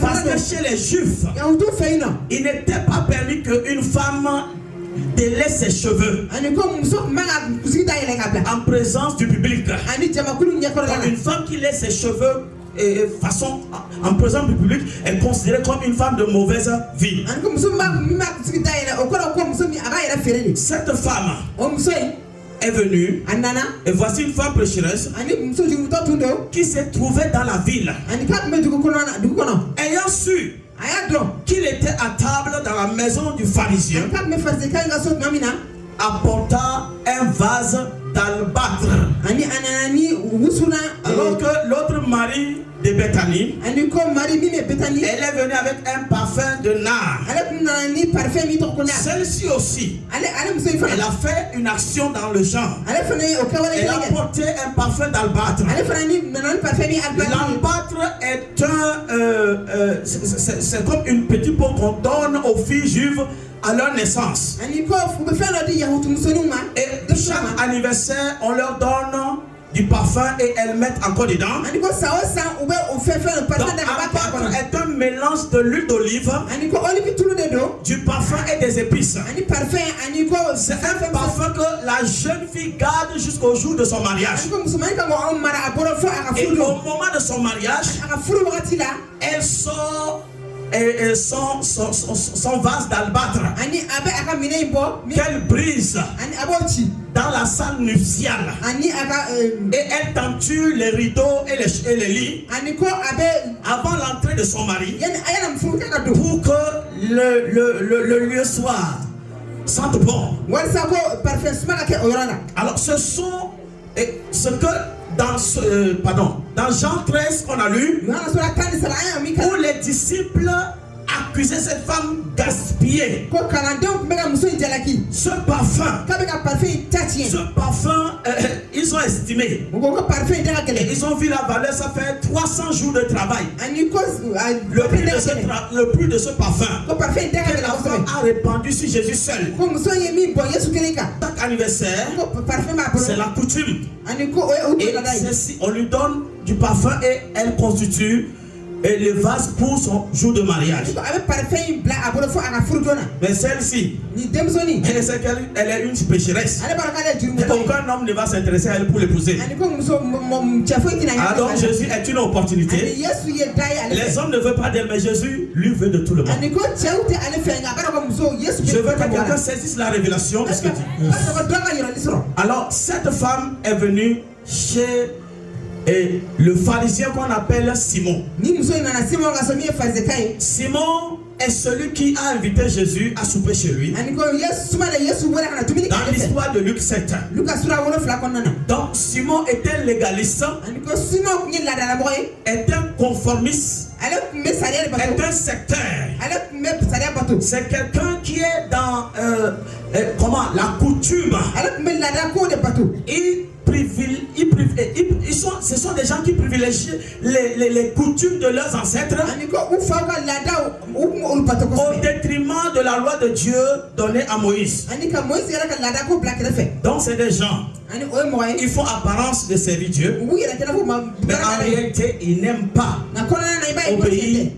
Parce que chez les Juifs, il n'était pas permis qu'une femme délaisse ses cheveux en présence du public. Donc une femme qui laisse ses cheveux en présence du public est considérée comme une femme de mauvaise vie. Cette femme est venue et voici une femme pécheresse qui se trouvait dans la ville, ayant su qu'il était à table dans la maison du pharisien, apporta un vase d'albâtre. Alors que l'autre mari de Bethanie. Elle est venue avec un parfum de nard. Celle-ci aussi, elle a fait une action dans le genre. Elle a porté un parfum d'albâtre. L'albâtre est c'est comme une petite peau qu'on donne aux filles juives à leur naissance. Et chaque anniversaire, on leur donne du parfum et elles mettent encore dedans. Donc, l'albâtre est un mélange de l'huile d'olive, du parfum et des épices. C'est un parfum que la jeune fille garde jusqu'au jour de son mariage. Et au moment de son mariage, elle sort son vase d'albâtre qu'elle brise dans la salle nuptiale. Et elle tenture les rideaux et les lits avant l'entrée de son mari pour que le lieu soit sente bon. Alors ce sont ce que dans Jean 13 qu'on a lu, où les disciples accusaient cette femme gaspiller ce parfum. Ils ont estimé et ils ont vu la valeur. Ça fait 300 jours de travail. Le prix de ce parfum que la femme a répandu sur Jésus seul. Chaque anniversaire, c'est la coutume. Et celle-ci, on lui donne du parfum et elle constitue le vase pour son jour de mariage. Mais celle-ci, elle est une pécheresse. Et aucun homme ne va s'intéresser à elle pour l'épouser. Alors Jésus est une opportunité. Les hommes ne veulent pas d'elle, mais Jésus lui veut de tout le monde. Je veux que quelqu'un saisisse la révélation de ce que dit. Alors cette femme est venue chez le pharisien qu'on appelle Simon. Simon est celui qui a invité Jésus à souper chez lui. Dans l'histoire de Luc 7. Donc Simon était légaliste, est un conformiste, est un sectaire. C'est quelqu'un qui est dans la coutume. Ce sont des gens qui privilégient les coutumes de leurs ancêtres au détriment de la loi de Dieu donnée à Moïse. Donc c'est des gens, ils font apparence de servir Dieu, mais en réalité ils n'aiment pas obéir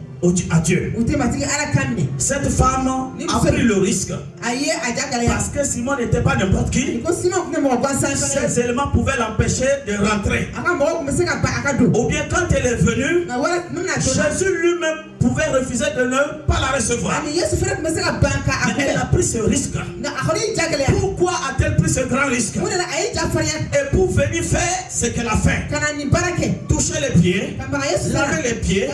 à Dieu. Cette femme a pris le risque parce que Simon n'était pas n'importe qui. Ces éléments pouvaient l'empêcher de rentrer. Ou bien quand elle est venue, Jésus lui-même pouvait refuser de ne pas la recevoir. Mais elle a pris ce risque. Pourquoi a-t-elle pris ce grand risque? Et pour venir faire ce qu'elle a fait, toucher les pieds, laver les pieds,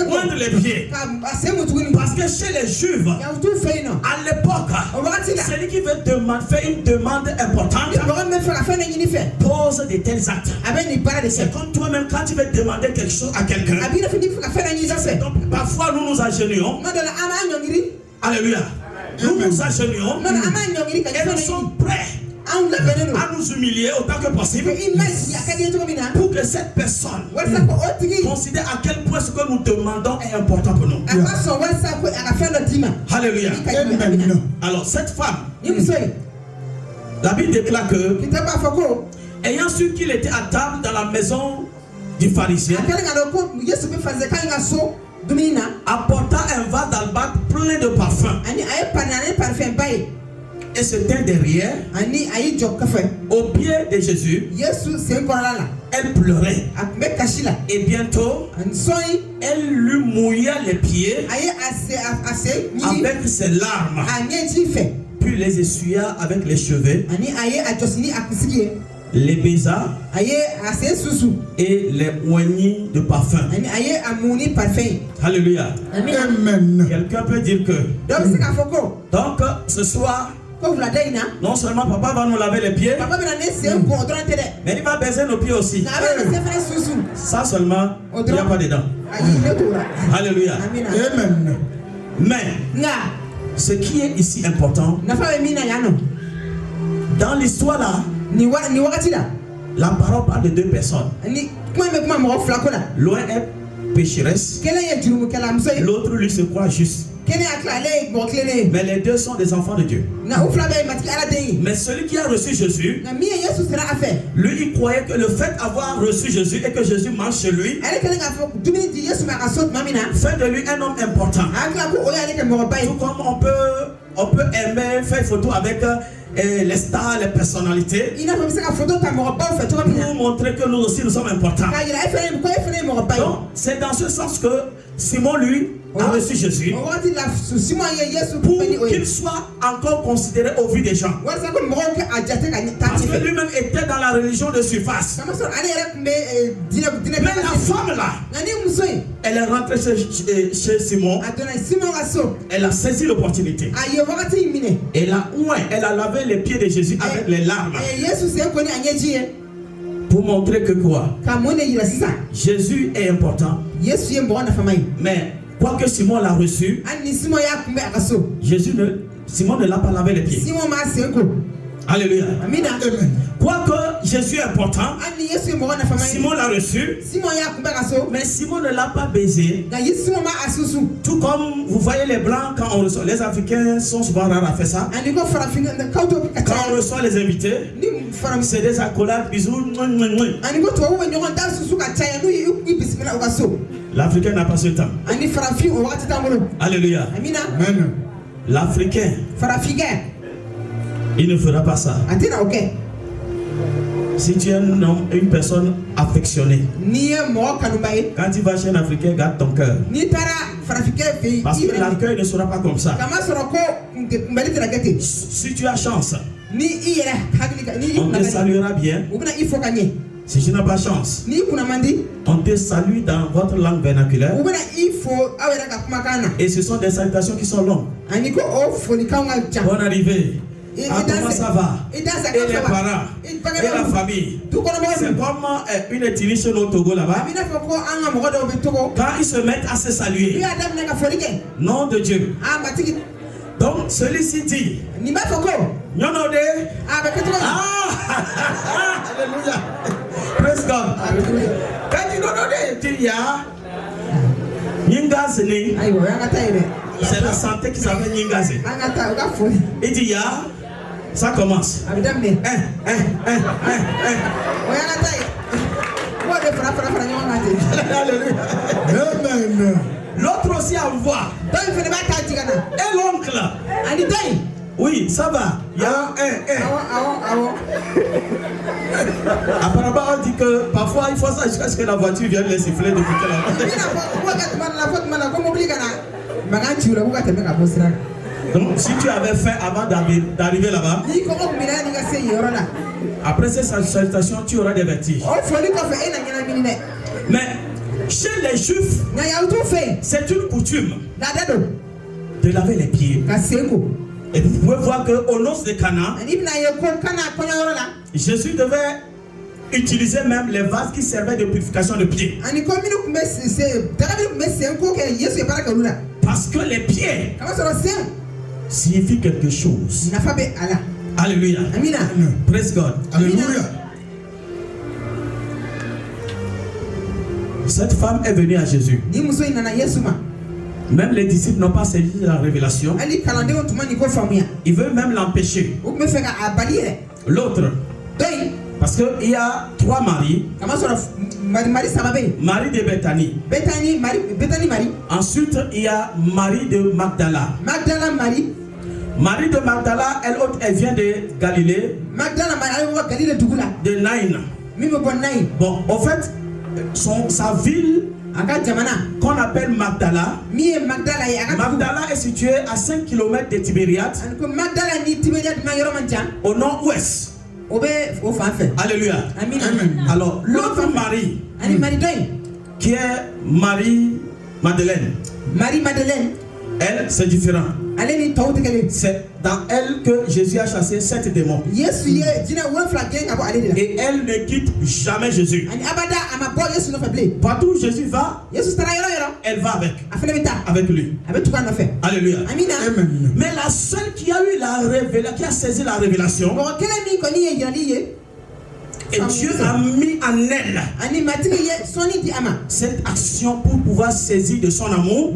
moindre les pieds. Parce que chez les Juifs, à l'époque, celui qui veut faire une demande importante pose de tels actes. C'est comme toi-même quand tu veux demander quelque chose à quelqu'un. Donc parfois nous nous agenouillons. Alléluia. Nous nous agenouillons et nous sommes prêts à nous humilier autant que possible pour que cette personne considère à quel point ce que nous demandons est important pour nous. Alléluia. Alors cette femme, la Bible déclare que, ayant su qu'il était à table dans la maison du pharisien, apporta un vase d'albâtre plein de parfums et se tint derrière au pied de Jésus. Elle pleurait et bientôt elle lui mouilla les pieds avec ses larmes, puis les essuya avec les cheveux, les baisa et les oignit de parfum. Alléluia. Amen. Quelqu'un peut dire que donc ce soir Non seulement papa va nous laver les pieds, mais il va baiser nos pieds aussi. Ça seulement, il n'y a pas dedans. Alléluia. Amen. Mais ce qui est ici important, dans l'histoire là, la parole parle de deux personnes. L'un est pécheresse, l'autre lui se croit juste. Mais les deux sont des enfants de Dieu. Mais celui qui a reçu Jésus, lui il croyait que le fait d'avoir reçu Jésus et que Jésus mange chez lui fait de lui un homme important. Tout comme on peut aimer faire photo avec les stars, les personnalités, pour montrer que nous aussi nous sommes importants. Donc c'est dans ce sens que Simon lui a reçu Jésus pour qu'il soit encore considéré au vu des gens. Parce que lui-même était dans la religion de surface. Mais la femme là, elle est rentrée chez Simon. Elle a saisi l'opportunité. Et là, elle a lavé les pieds de Jésus avec les larmes. Pour montrer que quoi? Jésus est important. Mais quoique Simon l'a reçu, Simon ne l'a pas lavé les pieds. Alléluia. Quoique Jésus est important, Simon l'a reçu, mais Simon ne l'a pas baisé. Tout comme vous voyez les blancs, quand on reçoit, les Africains sont souvent rares à faire ça. Quand on reçoit les invités, c'est des accolades, bisous. L'Africain n'a pas ce temps. Alléluia. Amen. L'Africain, il ne fera pas ça. Si tu es un homme, une personne affectionnée, quand tu vas chez un Africain, garde ton cœur. Parce que l'accueil ne sera pas comme ça. Si tu as chance, on te saluera bien. Si tu n'as pas chance, on te salue dans votre langue vernaculaire. Et ce sont des salutations qui sont longues. Bonne arrivée. Comment ça va? Et les parents, et la famille. C'est comme une ethnie chez nous au Togo là-bas. Quand ils se mettent à se saluer, nom de Dieu. Donc celui-ci dit Nyonode. Alléluia. Praise God. Quand tu Nyonode, tu dis Nyingazene. C'est la santé qui s'appelle Nyingazene. Il dit ya. Ça commence. Amen. L'autre aussi envoie. Et l'oncle. Oui, ça va. Il y a Apparemment, on dit que parfois il faut ça jusqu'à ce que la voiture vienne les siffler depuis qu'elle a. Donc, si tu avais faim avant d'arriver là-bas, après ces salutations, tu auras des vertiges. Mais chez les Juifs, c'est une coutume de laver les pieds. Et vous pouvez voir qu'au noces de Cana, Jésus devait utiliser même les vases qui servaient de purification de pieds. Parce que les pieds signifie quelque chose. Alléluia. Praise God. Alléluia. Cette femme est venue à Jésus. Même les disciples n'ont pas saisi la révélation. Ils veulent même l'empêcher. L'autre, parce qu'il y a trois maris. Marie de Bethanie. Ensuite, il y a Marie de Magdala. Marie de Magdala, elle vient de Galilée. De Naïn. Bon, en fait, sa ville qu'on appelle Magdala. Magdala est située à 5 km de Tibériade. Au nord-ouest. Alléluia. Amen. Alors, l'autre Marie, qui est Marie-Madeleine, elle, Elle, c'est différent. C'est dans elle que Jésus a chassé 7 démons. Et elle ne quitte jamais Jésus. Partout où Jésus va, elle va avec lui. Alléluia. Mais la seule qui a eu la révélation, qui a saisi la révélation, et Dieu a mis en elle cette action pour pouvoir saisir de son amour.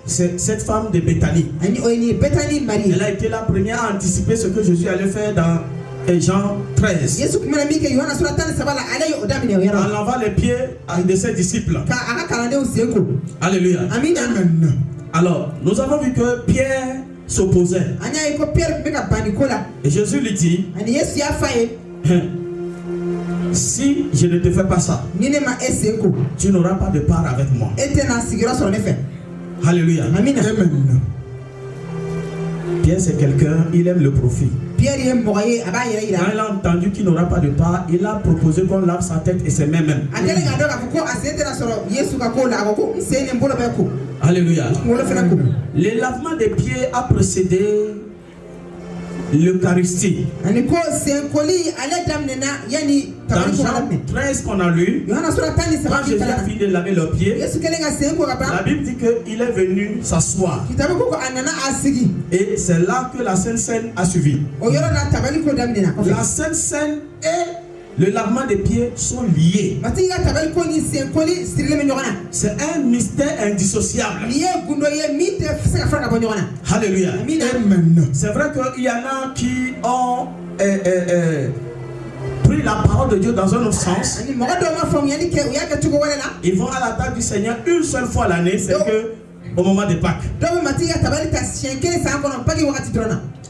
C'est cette femme de Béthanie. Elle a été la première à anticiper ce que Jésus allait faire dans Jean 13. En lavant les pieds de ses disciples. Alléluia. Alors, nous avons vu que Pierre s'opposait. Et Jésus lui dit, si je ne te fais pas ça, tu n'auras pas de part avec moi. Alléluia. Pierre, c'est quelqu'un, il aime le profit. Quand il a entendu qu'il n'aura pas de part, il a proposé qu'on lave sa tête et ses mains même. Alléluia. Le lavement des pieds a précédé l'Eucharistie. Dans Jean 13 qu'on a lu, quand Jésus a fini de laver leurs pieds, la Bible dit qu'il est venu s'asseoir. Et c'est là que la Sainte Seine a suivi. La Sainte Seine et le lavement des pieds sont liés. C'est un mystère indissociable. Alléluia. C'est vrai qu'il y en a qui ont pris la parole de Dieu dans un autre sens. Ils vont à la table du Seigneur une seule fois l'année, c'est que au moment des Pâques.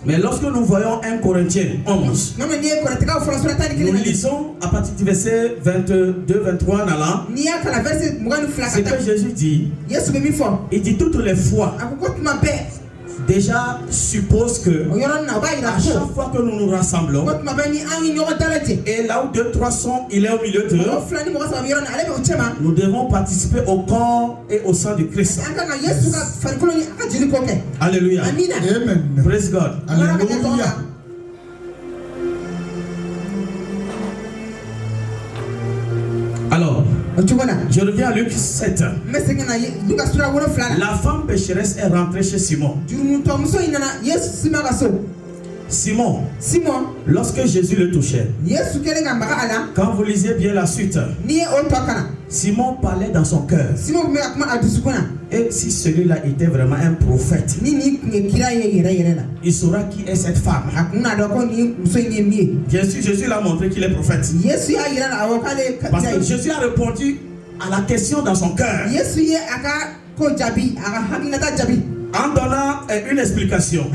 Mais lorsque nous voyons 1 Corinthiens 11, nous lisons à partir du verset 22-23 en allant, c'est que Jésus dit, il dit toutes les fois, déjà suppose que à chaque fois que nous nous rassemblons, et là où 2-3 sont, il est au milieu d'eux, nous devons participer au corps et au sang du Christ. Alléluia. Amen. Praise God. Alléluia. Alors, je reviens à Luc 7. La femme pécheresse est rentrée chez Simon. Simon, lorsque Jésus le touchait, quand vous lisez bien la suite, Simon parlait dans son cœur. Et si celui-là était vraiment un prophète, il saura qui est cette femme. Bien sûr, Jésus l'a montré qu'il est prophète. Parce que Jésus a répondu à la question dans son cœur. En donnant une explication.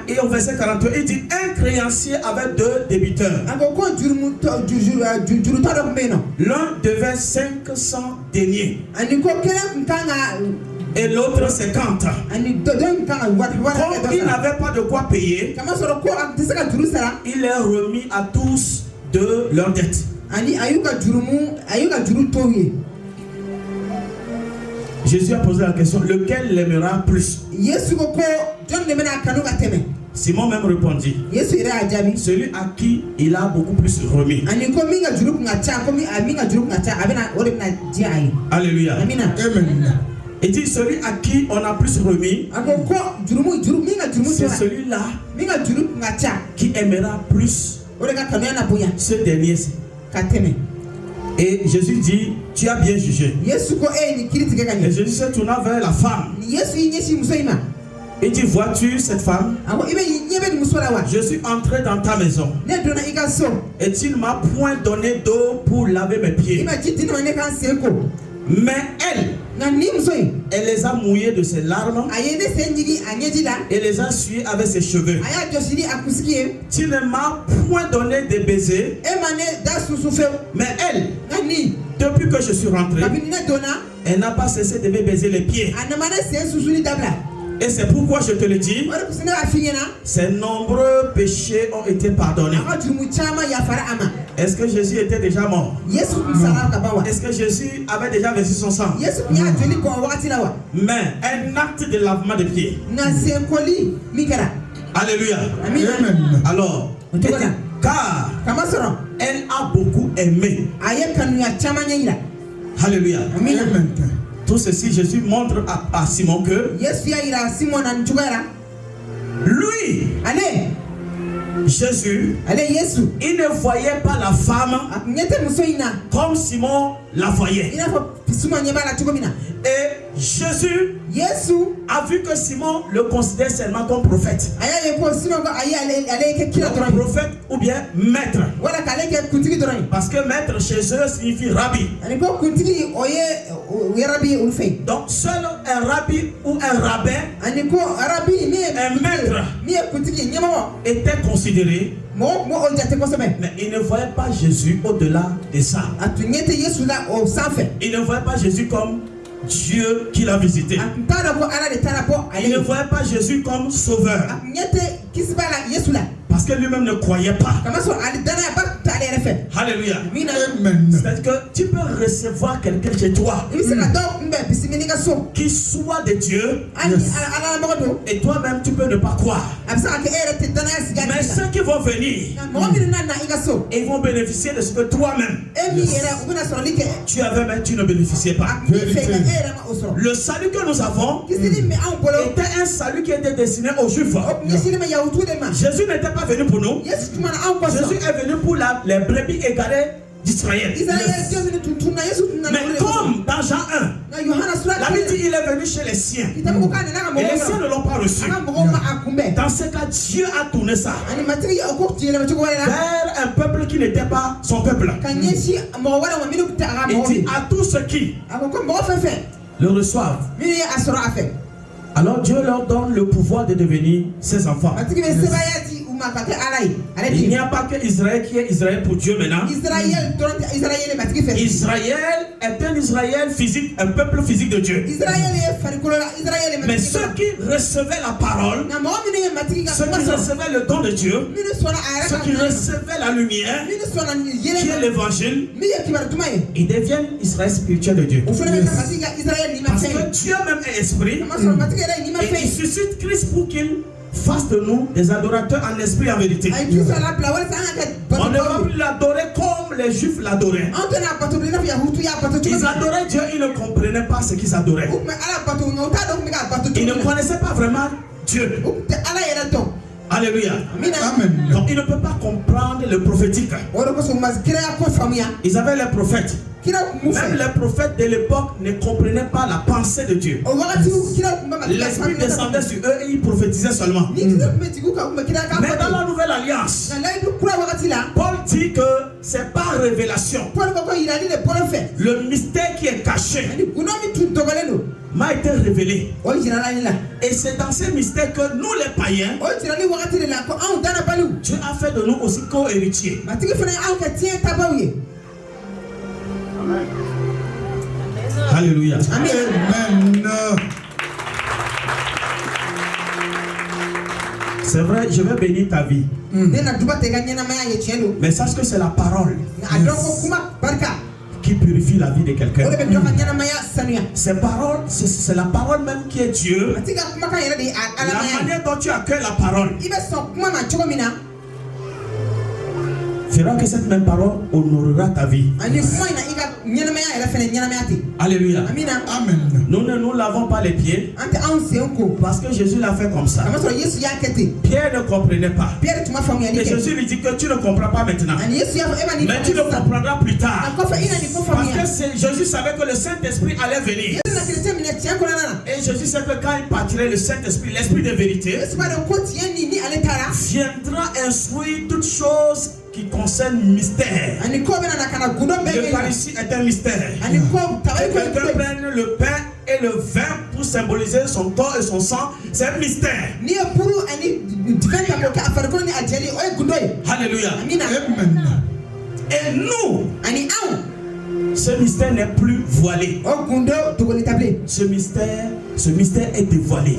Et au verset 42, il dit un créancier avait 2 débiteurs. L'un devait 500 deniers. Et l'autre 50. Comme il n'avait pas de quoi payer, il est remis à tous de leur dette. Jésus a posé la question, lequel l'aimera plus? Simon même répondit, celui à qui il a beaucoup plus remis. Alléluia. Amen. Il dit celui à qui on a plus remis, c'est celui-là qui aimera plus ce dernier. Et Jésus dit, tu as bien jugé. Et Jésus se tourna vers la femme. Il dit, vois-tu cette femme? Je suis entré dans ta maison. Et tu ne m'as point donné d'eau pour laver mes pieds. Mais elle les a mouillés de ses larmes et les a essuyés avec ses cheveux. Tu ne m'as point donné de baisers. Mais elle, depuis que je suis rentré, elle n'a pas cessé de me baiser les pieds. Et c'est pourquoi je te le dis, ces nombreux péchés ont été pardonnés. Est-ce que Jésus était déjà mort? Est-ce que Jésus avait déjà versé son sang? Mais un acte de lavement de pieds. Alléluia. Amen. Alors, car elle a beaucoup aimé. Alléluia. Amen. Tout ceci, Jésus montre à Simon que lui, Jésus, il ne voyait pas la femme comme Simon la voyait. Et Jésus a vu que Simon le considère seulement comme prophète. Prophète ou bien maître. Parce que maître chez eux signifie rabbi. Donc seul un rabbi ou un rabbin, un maître, était considéré. Mais il ne voyait pas Jésus au-delà de ça. Il ne voyait pas Jésus comme Dieu qui l'a visité. Il ne voyait pas Jésus comme sauveur. Parce que lui-même ne croyait pas. Alléluia. C'est-à-dire que tu peux recevoir quelqu'un chez toi qui soit de Dieu, et toi-même tu peux ne pas croire. Mais ceux qui vont venir, ils vont bénéficier de ce que toi-même tu avais, mais tu ne bénéficiais pas. Le salut que nous avons était un salut qui était destiné aux Juifs. Jésus n'était pas venu pour nous. Jésus est venu pour les brebis égarées d'Israël. Mais comme dans Jean 1, la Bible dit il est venu chez les siens. Et les siens ne l'ont pas reçu. Dans ce cas, Dieu a tourné ça vers un peuple qui n'était pas son peuple. Il dit à tous ceux qui le reçoivent, alors Dieu leur donne le pouvoir de devenir ses enfants. Il n'y a pas que Israël qui est Israël pour Dieu maintenant. Israël est un Israël physique, un peuple physique de Dieu. Mais ceux qui recevaient la parole, ceux qui recevaient le don de Dieu, ceux qui recevaient la lumière, qui est l'évangile, ils deviennent Israël spirituel de Dieu. Parce que Dieu même est esprit, et il suscite Christ pour qu'il fasse de nous des adorateurs en esprit et en vérité. On ne va plus l'adorer comme les Juifs l'adoraient. Ils adoraient Dieu, ils ne comprenaient pas ce qu'ils adoraient. Ils ne connaissaient pas vraiment Dieu. Alléluia. Amen. Donc il ne peut pas comprendre le prophétique. Ils avaient les prophètes. Même les prophètes de l'époque ne comprenaient pas la pensée de Dieu. L'esprit descendait sur eux et ils prophétisaient seulement. Mais dans la nouvelle alliance, Paul dit que c'est par révélation. Le mystère qui est caché m'a été révélé. Et c'est dans ces mystères que nous les païens, Dieu a fait de nous aussi co-héritiers. Alléluia. Amen. C'est vrai, je vais bénir ta vie. Mais sache que c'est la parole qui purifie la vie de quelqu'un. Ces paroles, c'est la parole même qui est Dieu. La manière dont tu accueilles la parole fera que cette même parole honorera ta vie. Alléluia. Amen. Nous ne nous lavons pas les pieds parce que Jésus l'a fait comme ça. Pierre ne comprenait pas. Et Jésus lui dit que tu ne comprends pas maintenant, mais tu le comprendras plus tard. Parce que Jésus savait que le Saint-Esprit allait venir. Et Jésus sait que quand il partirait, le Saint-Esprit, l'Esprit de vérité, viendra instruire toutes choses qui concerne mystère. L'Eucharistie est un mystère. Que quelqu'un prenne le pain et le vin pour symboliser son corps et son sang, c'est un mystère. Alléluia. Amen. Et nous, Ce mystère n'est plus voilé. Ce mystère est dévoilé.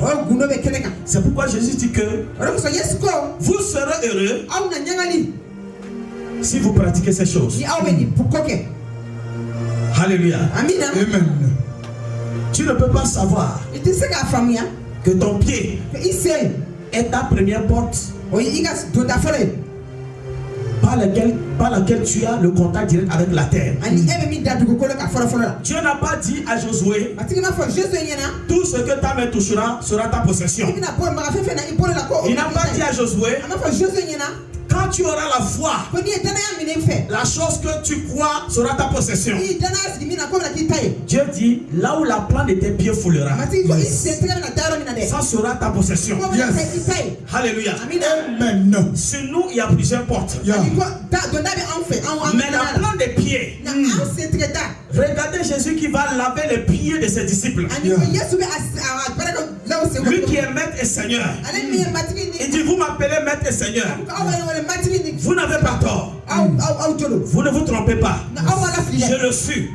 C'est pourquoi Jésus dit que vous serez heureux si vous pratiquez ces choses. Alléluia. Amen. Tu ne peux pas savoir que ton pied est ta première porte par laquelle tu as le contact direct avec la terre. Dieu n'a pas dit à Josué, tout ce que ta main touchera sera ta possession. Il n'a pas dit à Josué, quand tu auras la foi, la chose que tu crois sera ta possession. Dieu dit, là où la plante de tes pieds foulera, ça sera ta possession. Alléluia. Amen. Sur nous, il y a plusieurs portes. Mais la plante des pieds, regardez Jésus qui va laver les pieds de ses disciples. Lui qui est maître et Seigneur. Il dit, vous m'appelez maître et Seigneur. Vous n'avez pas tort. Vous ne vous trompez pas. Je le suis.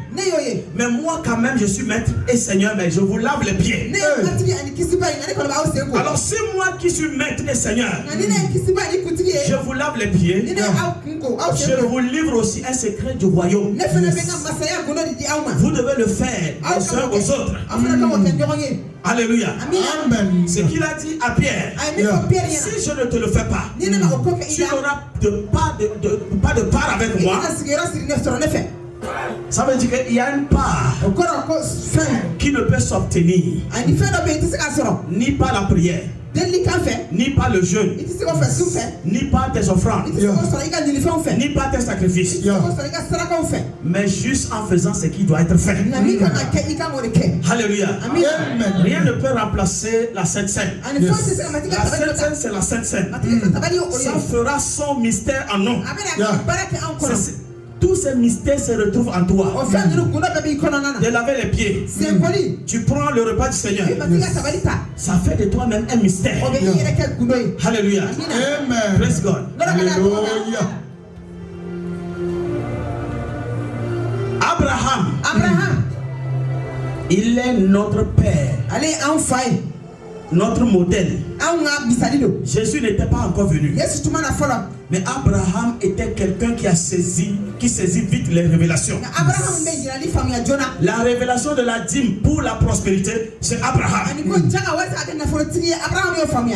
Mais moi quand même je suis maître et Seigneur, mais je vous lave les pieds. Alors c'est moi qui suis maître et Seigneur, je vous lave les pieds. Je vous livre aussi un secret du royaume. Vous devez le faire les uns aux autres. Alléluia. Amen. Ce qu'il a dit à Pierre, si je ne te le fais pas, tu n'auras pas de part avec moi. Ça veut dire qu'il y a une part qui ne peut s'obtenir ni par la prière, ni par le jeûne, ni par tes offrandes, ni par tes sacrifices, mais juste en faisant ce qui doit être fait. Alléluia. Rien ne peut remplacer la Sainte Seine. La Sainte Seine, c'est la Sainte Seine. Ça fera son mystère en nous. Tous ces mystères se retrouvent en toi. De laver les pieds. Tu prends le repas du Seigneur. Ça fait de toi-même un mystère. Alléluia. Amen. Praise God. Alléluia. Abraham. Il est notre Père. Notre modèle. Jésus n'était pas encore venu. Mais Abraham était quelqu'un qui saisit vite les révélations. La révélation de la dîme pour la prospérité, c'est Abraham.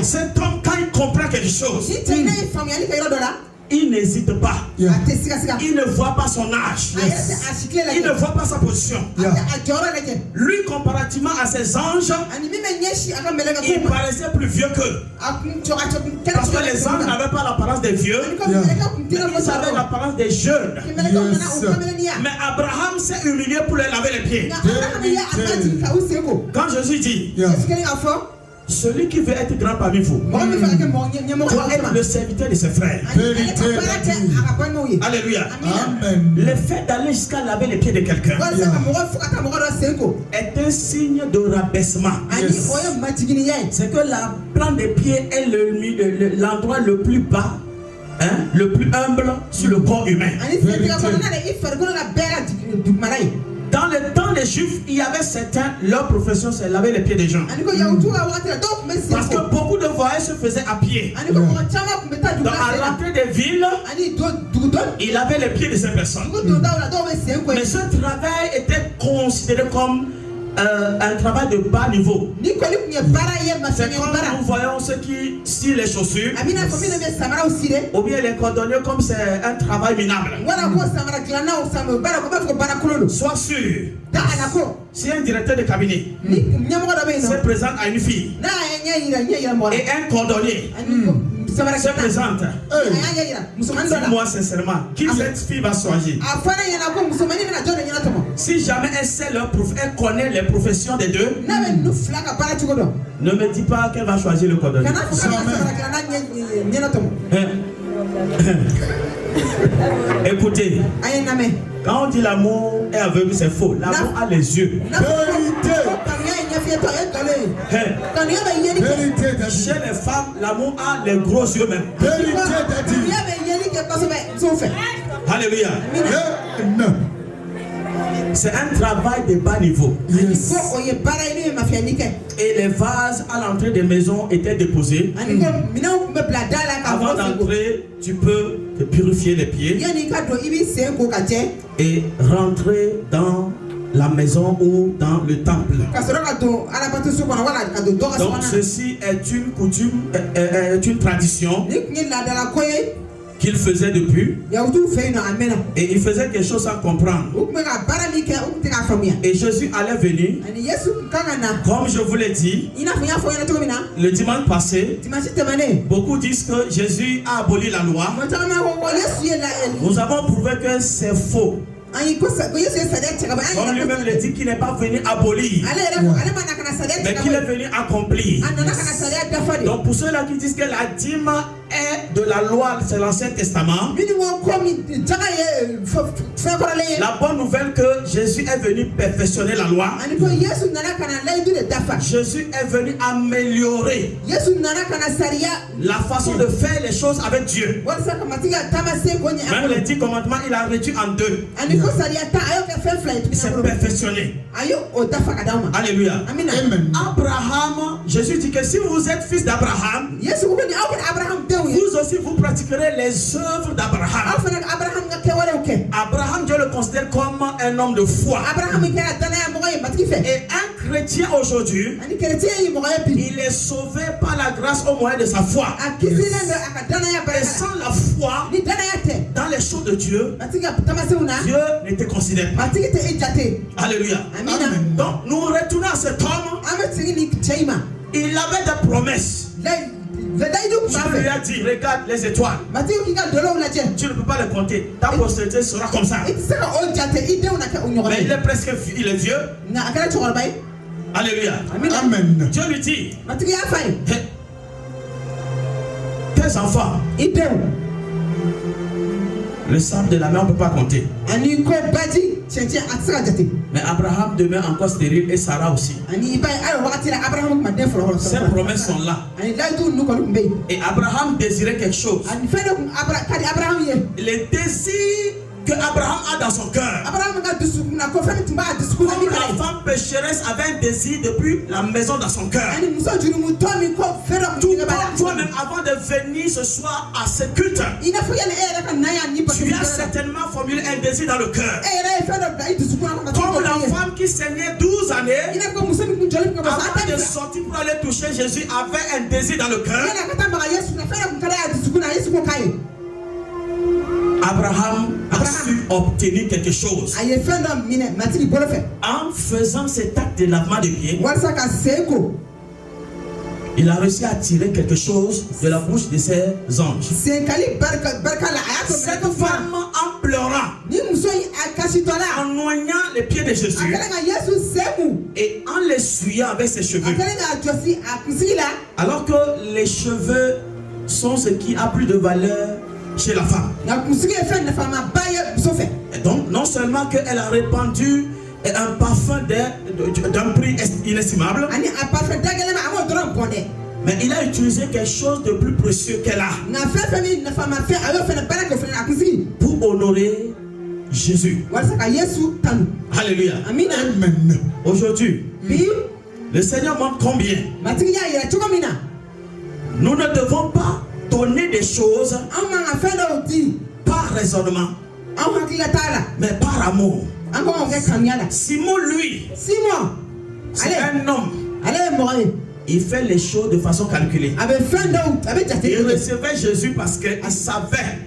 Cet homme, quand il comprend quelque chose, il n'hésite pas. Il ne voit pas son âge. Il ne voit pas sa position. Lui, comparativement à ses anges, il paraissait plus vieux qu'eux. Parce que les anges n'avaient pas l'apparence des vieux, ils avaient l'apparence des jeunes. Mais Abraham s'est humilié pour les laver les pieds. Quand Jésus dit, celui qui veut être grand parmi vous doit être le serviteur de ses frères. Alléluia. Amen. Le fait d'aller jusqu'à laver les pieds de quelqu'un est un signe de rabaissement. C'est que la plante des pieds est l'endroit le plus bas, le plus humble sur le corps humain. Dans le temps des Juifs, il y avait certains, leur profession c'est laver les pieds des gens. Parce que beaucoup de voyages se faisaient à pied. Donc à l'entrée des villes, il lavait les pieds de ces personnes. Mais ce travail était considéré comme un travail de bas niveau. C'est comme nous voyons ceux qui scient les chaussures, ou bien les cordonniers, comme c'est un travail minable. Sois sûr, si un directeur de cabinet se présente à une fille et un cordonnier se présente, dis-moi sincèrement, qui cette fille va choisir? Si jamais elle connaît les professions des deux, ne me dis pas qu'elle va choisir le cordonnier. Écoutez, quand on dit l'amour est aveugle, c'est faux. L'amour a les yeux. Chez les femmes, l'amour a les gros yeux même. Alléluia. C'est un travail de bas niveau. Yes. Et les vases à l'entrée des maisons étaient déposés. Avant d'entrer, tu peux te purifier les pieds et rentrer dans la maison ou dans le temple. Donc ceci est une coutume, est une tradition qu'il faisait depuis. Et il faisait quelque chose sans comprendre. Et Jésus allait venir, comme je vous l'ai dit, le dimanche passé. Beaucoup disent que Jésus a aboli la loi. Nous avons prouvé que c'est faux. Comme lui-même le dit, qu'il n'est pas venu abolir, mais qu'il est venu accomplir. Donc pour ceux-là qui disent que la dîme est de la loi, c'est l'Ancien Testament, la bonne nouvelle que Jésus est venu perfectionner la loi. Jésus est venu améliorer la façon de faire les choses avec Dieu. Même les 10 commandements, il a réduit en 2. C'est perfectionné. Alléluia. Amen. Abraham, Jésus dit que si vous êtes fils d'Abraham, vous aussi vous pratiquerez les œuvres d'Abraham. Abraham, Dieu le considère comme un homme de foi. Et un chrétien aujourd'hui, il est sauvé par la grâce au moyen de sa foi. Et sans la foi dans les choses de Dieu, Dieu ne te considère pas. Alléluia. Amen. Donc nous retournons à cet homme. Il avait des promesses. Je lui ai dit, regarde les étoiles. Tu ne peux pas les compter. Ta postérité sera comme ça. Mais il est presque il est vieux. Alléluia. Amen. Dieu lui dit, tes enfants, le sable de la mer on ne peut pas compter. Mais Abraham demeure encore stérile et Sarah aussi. Ces promesses sont là. Et Abraham désirait quelque chose. Les désirs que Abraham a dans son cœur. Comme la femme pécheresse avait un désir depuis la maison dans son cœur. Tout comme toi-même, avant de venir ce soir à ce culte, tu as certainement formulé un désir dans le cœur. Comme la femme qui saignait 12 années, avant de sortir pour aller toucher Jésus, avait un désir dans le cœur. Abraham a su obtenir quelque chose. En faisant cet acte de lavement de pieds, il a réussi à tirer quelque chose de la bouche de ses anges. Cette femme, en pleurant, en noyant les pieds de Jésus et en l'essuyant avec ses cheveux, alors que les cheveux sont ce qui a plus de valeur chez la femme. Et donc, non seulement qu'elle a répandu un parfum d'un prix inestimable, mais il a utilisé quelque chose de plus précieux qu'elle a pour honorer Jésus. Alléluia. Amen. Aujourd'hui, le Seigneur montre combien nous ne devons pas donner des choses par raisonnement, mais par amour. Simon, lui, c'est un homme. Il fait les choses de façon calculée. Il recevait Jésus parce qu'il savait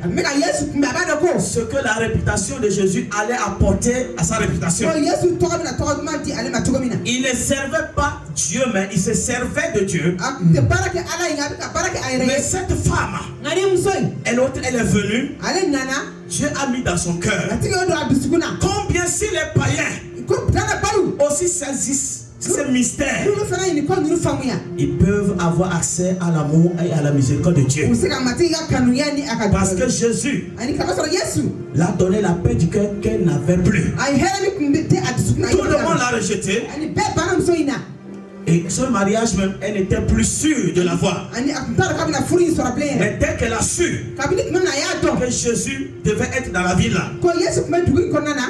ce que la réputation de Jésus allait apporter à sa réputation. Il ne servait pas Dieu, mais il se servait de Dieu. Mais cette femme, elle est venue. Dieu a mis dans son cœur. Combien si les païens aussi saisissent ces mystères, ils peuvent avoir accès à l'amour et à la miséricorde de Dieu. Parce que Jésus l'a donné la paix du cœur qu'elle n'avait plus. Tout le monde l'a rejeté. Et ce mariage même, elle n'était plus sûre de l'avoir. Mais dès qu'elle a su que Jésus devait être dans la ville là,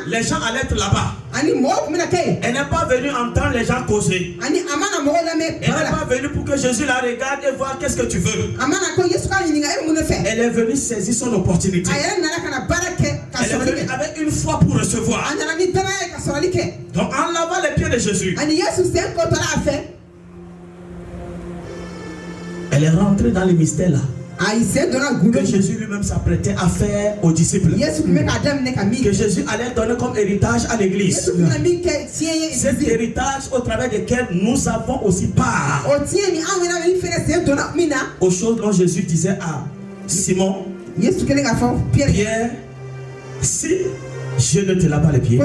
les gens allaient être là-bas. Elle n'est pas venue entendre les gens causer. Elle n'est pas venue pour que Jésus la regarde et voir qu'est-ce que tu veux. Elle est venue saisir son opportunité. Elle est venue avec une foi pour recevoir. Donc en lavant les pieds de Jésus, elle est rentrée dans le mystère là que Jésus lui-même s'apprêtait à faire aux disciples. Que Jésus allait donner comme héritage à l'église. Cet héritage au travers duquel nous avons aussi part aux choses dont Jésus disait à Simon, Pierre, si je ne te lave pas les pieds,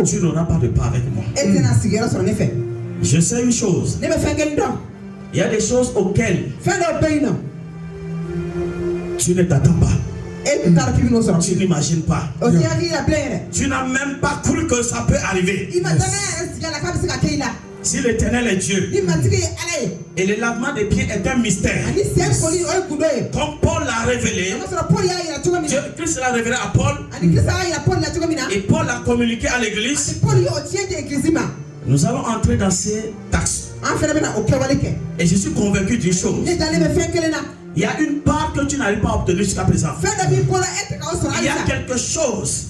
tu n'auras pas de part avec moi. Je sais une chose. Il y a des choses auxquelles tu ne t'attends pas. Tu n'imagines pas. Tu n'as même pas cru que ça peut arriver. Si l'Éternel est Dieu et le lavement des pieds est un mystère, comme Paul l'a révélé, Christ l'a révélé à Paul et Paul l'a communiqué à l'église, nous allons entrer dans ces taxes. Et je suis convaincu d'une chose. Il y a une part que tu n'arrives pas à obtenir jusqu'à présent. Il y a quelque chose,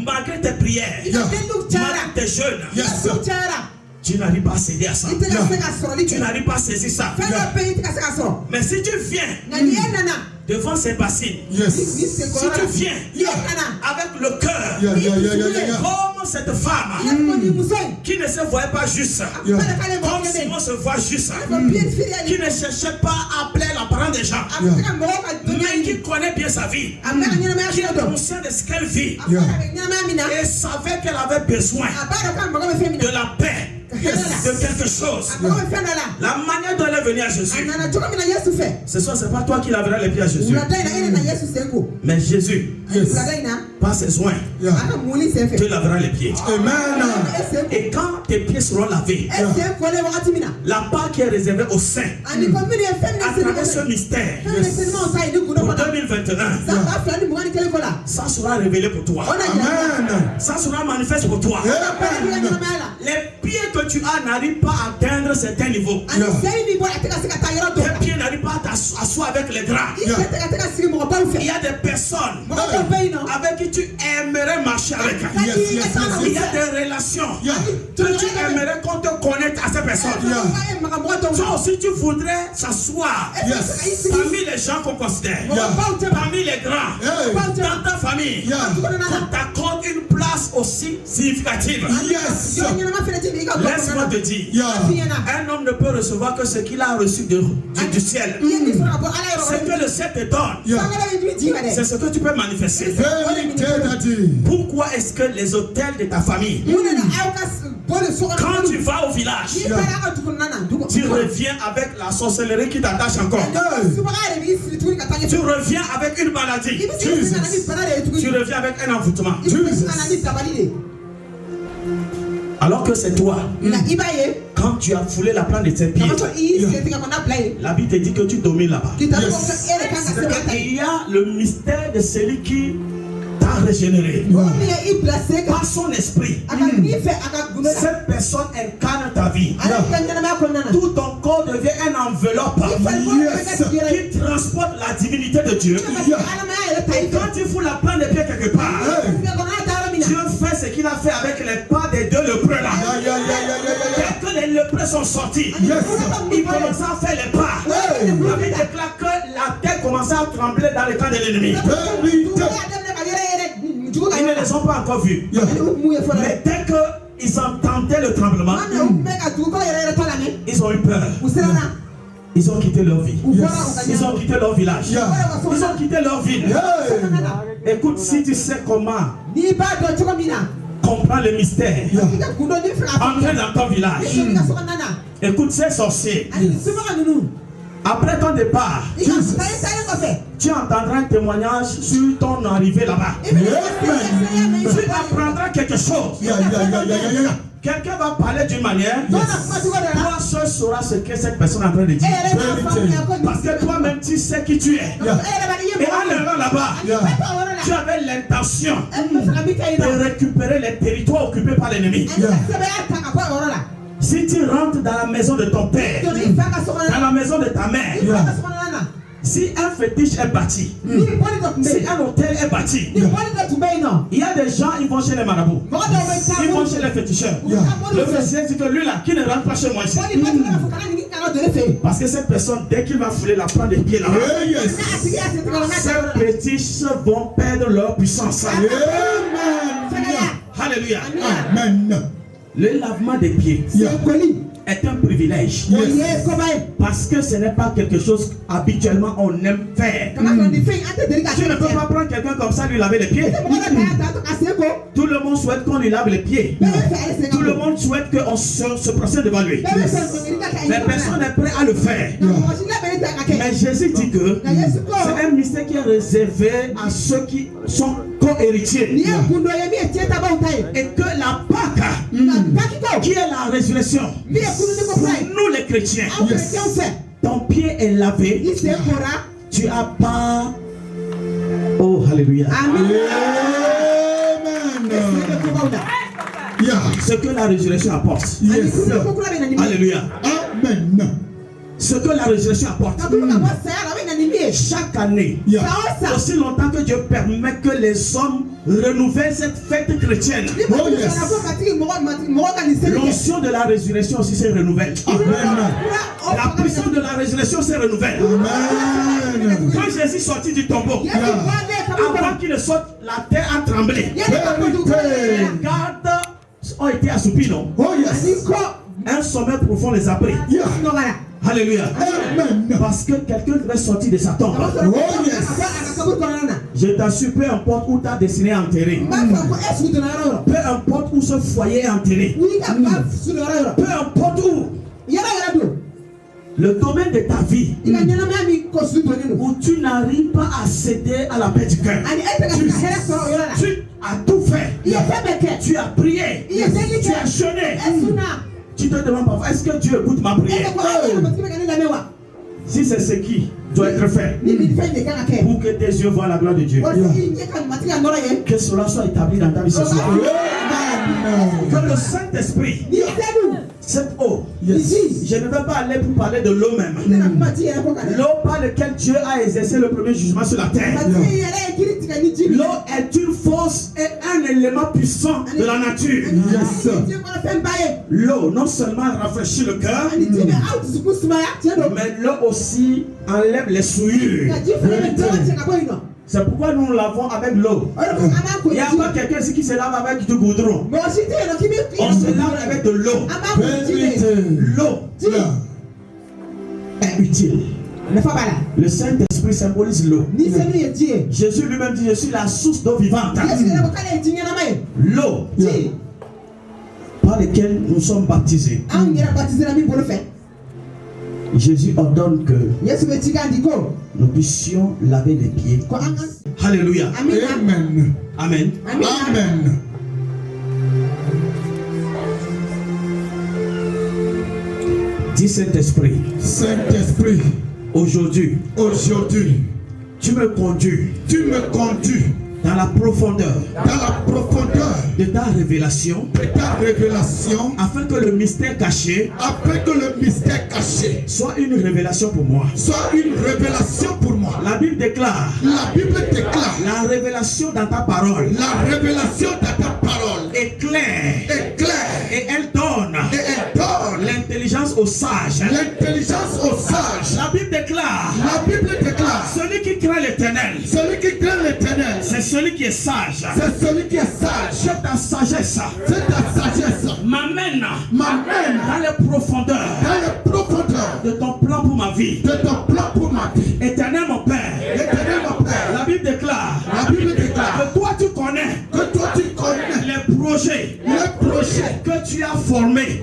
malgré tes prières, malgré tes jeûnes, tu n'arrives pas à céder à ça. Tu n'arrives pas à saisir ça. Mais si tu viens devant ces bassines, si tu viens avec le cœur, comme cette femme qui ne se voyait pas juste, comme Simon se voit juste, qui ne cherchait pas à plaire l'apparence des gens, mais qui connaît bien sa vie, qui est conscient de ce qu'elle vit et savait qu'elle avait besoin de la paix, de quelque chose. La manière dont elle est venue à Jésus, ce soir, c'est pas toi qui laveras les pieds à Jésus, mais Jésus, par ses soins, te lavera les pieds. Amen. Et quand tes pieds seront lavés, la part qui est réservée aux saints, à travers ce mystère, pour 2021, ça sera révélé pour toi. Amen. Ça sera manifeste pour toi. Les pieds que tu as n'arrivent pas à atteindre certains niveaux. Tes pieds n'arrivent pas à t'asseoir avec les draps. Il y a des personnes avec qui tu aimerais marcher avec. Il y a des relations que tu aimerais qu'on te connecte à ces personnes. Toi aussi tu voudrais s'asseoir parmi les gens qu'on considère, parmi les grands, dans ta famille, qu'on t'accorde une place aussi significative. Laisse-moi te dire, un homme ne peut recevoir que ce qu'il a reçu du ciel. Ce que le ciel te donne, c'est ce que tu peux manifester. Pourquoi est-ce que les hôtels de ta famille, quand tu vas au village, tu reviens avec la sorcellerie qui t'attache encore? Tu reviens avec une maladie. Tu reviens avec un envoûtement. Alors que c'est toi, quand tu as foulé la plante de tes pieds, la Bible te dit que tu domines là-bas. Il y a le mystère de celui qui t'a régénéré par son esprit. Cette personne incarne ta vie. Tout ton corps devient un enveloppe qui transporte la divinité de Dieu. Et quand tu fous la plante de pied quelque part, Dieu fait ce qu'il a fait avec les pas des deux lépreux là. Dès que les lépreux sont sortis, ils commençaient à faire les pas. La Bible déclare que la terre commençait à trembler dans le camp de l'ennemi. Ils ne les ont pas encore vus. Mais dès qu'ils entendaient le tremblement, ils ont eu peur. Ils ont quitté leur vie. Ils ont quitté leur village. Ils ont quitté leur ville. Écoute, si tu sais comment comprendre le mystère, entrer dans ton village. Écoute, ces sorciers, après ton départ, tu entendras un témoignage sur ton arrivée là-bas. Tu apprendras quelque chose quelqu'un va parler d'une manière, toi seul sauras ce que cette personne est en train de dire. Parce que toi-même tu sais qui tu es. Et en allant là-bas, tu avais l'intention de récupérer les territoires occupés par l'ennemi. Si tu rentres dans la maison de ton père, dans la maison de ta mère, si un fétiche est bâti, si un hôtel est bâti, il y a des gens, ils vont chez les marabouts, ils vont chez les féticheurs. Le monsieur dit que lui là, qui ne rentre pas chez moi ici. Parce que cette personne, dès qu'il va fouler la prendre des pieds là, ces fétiches vont perdre leur puissance. Alléluia. Amen. Le lavement des pieds est un privilège. Parce que ce n'est pas quelque chose habituellement on aime faire. Tu ne peux pas prendre quelqu'un comme ça lui laver les pieds. Tout le monde souhaite qu'on lui lave les pieds. Tout le monde souhaite qu'on se procède devant lui. Mais personne n'est prêt à le faire. Mais Jésus dit que c'est un mystère qui est réservé à ceux qui sont co-héritiers. Et que la Pâque, qui est la résurrection, nous les chrétiens, ton pied est lavé, tu as pas. Oh, alléluia. Amen. Ce que la résurrection apporte. Alléluia. Amen. Ce que la résurrection apporte. Chaque année, aussi longtemps que Dieu permet que les hommes renouvellent cette fête chrétienne, l'onction de la résurrection aussi se renouvelle. La puissance de la résurrection se renouvelle. Quand Jésus sortit du tombeau, avant qu'il ne sorte, la terre a tremblé. Les gardes ont été assoupis, non? Un sommeil profond les a pris. Alléluia. Amen. Parce que quelqu'un devait sortir de sa tombe. Je t'assure, peu importe où ta destinée est enterrée, peu importe où ce foyer est enterré, peu importe où, le domaine de ta vie où tu n'arrives pas à céder à la paix du cœur, tu as tout fait, tu as prié, tu as jeûné. Tu te demandes parfois, est-ce que Dieu écoute ma prière? Si c'est ce qui doit être fait pour que tes yeux voient la gloire de Dieu, que cela soit établi dans ta vie ce soir. Que le Saint-Esprit, cette eau, je ne vais pas aller pour parler de l'eau même. L'eau par laquelle Dieu a exercé le premier jugement sur la terre. L'eau est une force et un élément puissant de la nature. L'eau non seulement rafraîchit le cœur, mais l'eau aussi enlève les souillures. C'est pourquoi nous lavons avec l'eau. Il n'y a pas quelqu'un ici qui se lave avec du goudron. On se lave avec de l'eau. L'eau est utile. Le Saint-Esprit symbolise l'eau. Jésus lui-même dit, je suis la source d'eau vivante. L'eau par laquelle nous sommes baptisés. Jésus ordonne que nous puissions laver les pieds. Alléluia. Amen. Amen. Amen. Dis Saint-Esprit. Saint-Esprit. Aujourd'hui. Tu me conduis. Dans la profondeur de ta révélation, afin que le mystère caché soit une révélation pour moi. La Bible déclare la révélation dans ta parole est claire et elle donne l'intelligence aux sages. La Bible déclare celui qui craint l'éternel, c'est celui qui est sage. C'est ta sagesse m'amène dans les profondeurs de ton plan pour ma vie. Éternel mon Père, la Bible déclare que toi tu connais les projets que tu as formés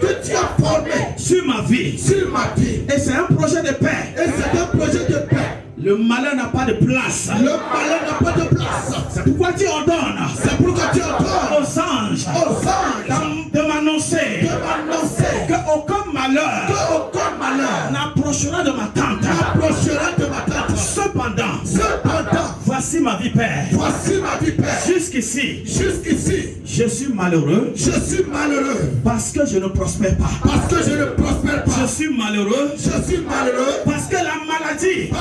sur ma vie. Et c'est un projet de paix. Le malheur n'a pas de place. C'est pourquoi tu ordonnes aux anges de m'annoncer malheur n'approchera de ma tente. Cependant, voici ma vie, Père. Jusqu'ici, je suis malheureux. Parce que je ne prospère pas. Je suis malheureux. Parce que la maladie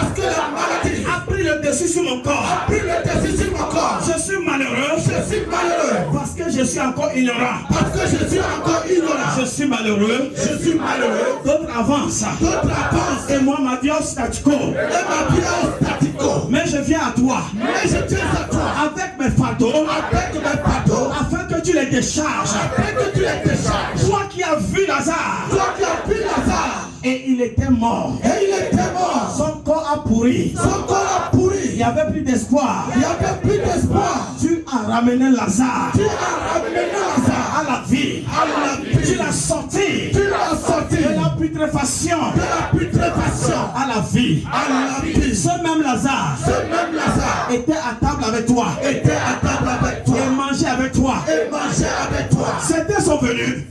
a pris le dessus sur mon corps. Je suis malheureux. Parce que je suis encore ignorant. Je suis malheureux. D'autres avancent. Et moi, ma vie est statu quo. Mais je viens à toi. Avec mes fardeaux. Afin que tu les décharges. Toi qui as vu Lazare. Et il était mort. Son corps a pourri. Il n'y avait plus d'espoir. Tu as ramené Lazare à la vie. Tu l'as sorti de la putréfaction à la vie. Ce même Lazare était à table avec toi. Et mangeait avec toi. C'était son venu.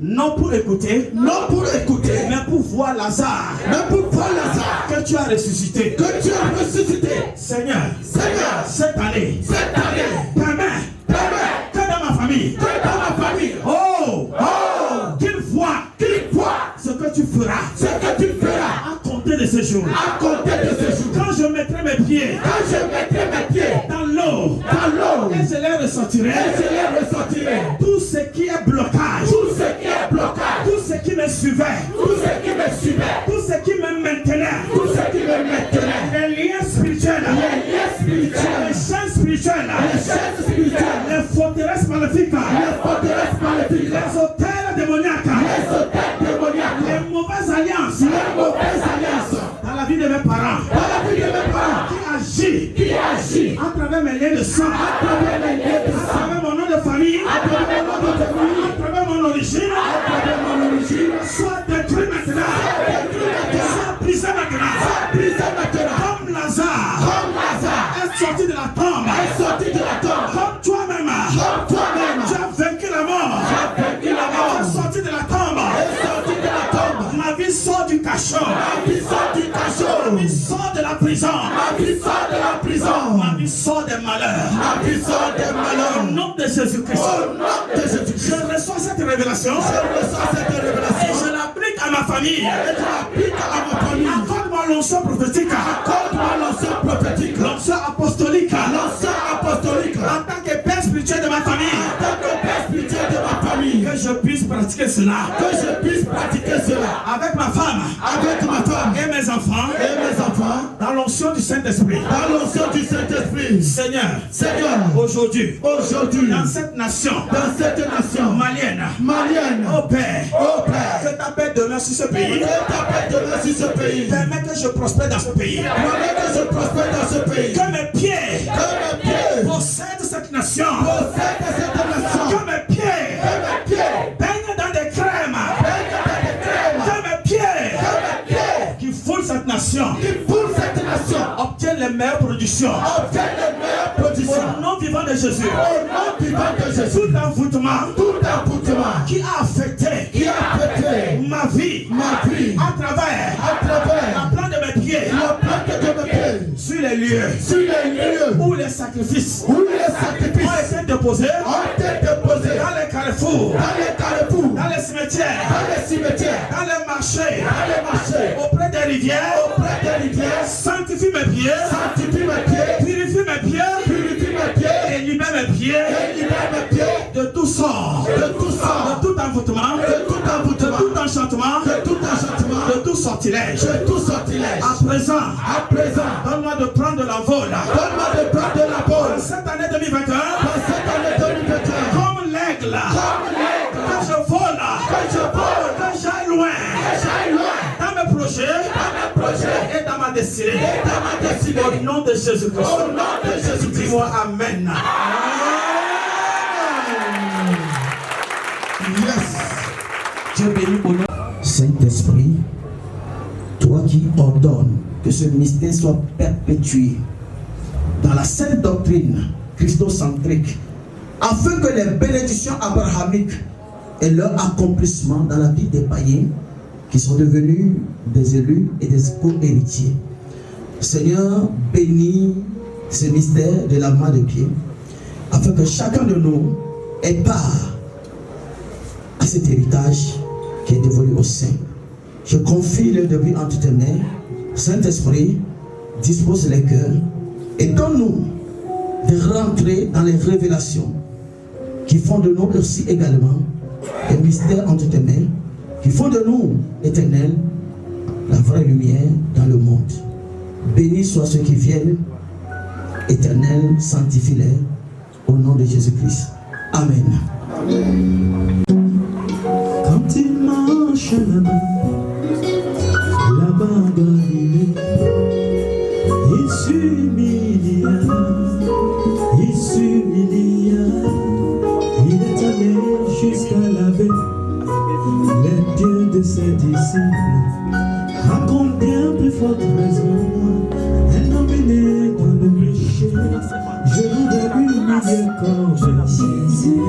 Non pour écouter. Mais pour voir Lazare. Que tu as ressuscité. Seigneur, cette année, permets que dans ma famille, qu'il voit ce que tu feras à compter de ce jour. Quand je mettrai mes pieds dans l'eau et je les ressortirai, tout ce qui est blocage, tout ce qui me suivait, tout ce qui me maintenait, les liens spirituels, les chaînes spirituelles, les forteresses maléfiques, les hôtels démoniaques, les mauvaises alliances dans la vie de mes parents, qui agit à travers mes liens de sang, à travers mon nom de famille, à travers mon origine, soit détruit maintenant, soit brisé maintenant, comme Lazare est sorti de la tombe, comme toi-même, tu as vaincu la mort, tu es sorti de la tombe. Ma vie sort du cachot. Ma vie sort de la prison. Ma vie sort des malheurs. Au nom de Jésus-Christ. Je reçois cette révélation. Et je l'applique à ma famille. Accorde-moi l'onction prophétique. L'onction apostolique. En tant que père spirituel de ma famille. Que je puisse pratiquer cela. Avec ma femme. Et mes enfants. Dans l'onction du Saint-Esprit. Seigneur. Aujourd'hui. Dans cette nation. Malienne. Ô Père. Que ta paix demeure sur ce pays. Permets que je prospère dans ce pays. Que mes pieds possèdent cette nation. Que mes pieds baignent dans des crèmes. Que mes pieds qui foulent cette nation obtiennent les meilleures productions. Au nom vivant de Jésus. Tout envoûtement qui a affecté ma vie à travers la plante de mes pieds sur les lieux où les sacrifices ont été déposés dans les carrefours, dans les cimetières, dans les marchés, auprès des rivières. Sanctifie mes pieds, purifie mes pieds et libère mes pieds de tout sort, de tout envoûtement, de tout enchantement, de tout sortilège. À présent, donne-moi de prendre l'envol. Dans cette année 2021, comme l'aigle, que je vole, que j'aille loin dans mes projets et dans ma destinée. Au nom de Jésus-Christ. Dis-moi Amen. Dieu bénit au nom. Saint-Esprit, toi qui ordonnes que ce mystère soit perpétué dans la sainte doctrine christocentrique, afin que les bénédictions abrahamiques et leur accomplissement dans la vie des païens qui sont devenus des élus et des co-héritiers. Seigneur, bénis ce mystère de lavement de pieds, afin que chacun de nous ait part à cet héritage qui est dévolu au Saint. Je confie le début entre tes mains. Saint-Esprit, dispose les cœurs et donne-nous de rentrer dans les révélations qui font de nous aussi également des mystères entre tes mains, qui font de nous, Éternel, la vraie lumière dans le monde. Bénis soient ceux qui viennent, Éternel, sanctifie-les au nom de Jésus-Christ. Amen. Amen. Quand il marche là-bas en Galilée, il s'humilia, il est allé jusqu'à laver les pieds de ses disciples. À combien plus forte raison, un homme est né dans le péché, je voudrais humilier comme Jésus.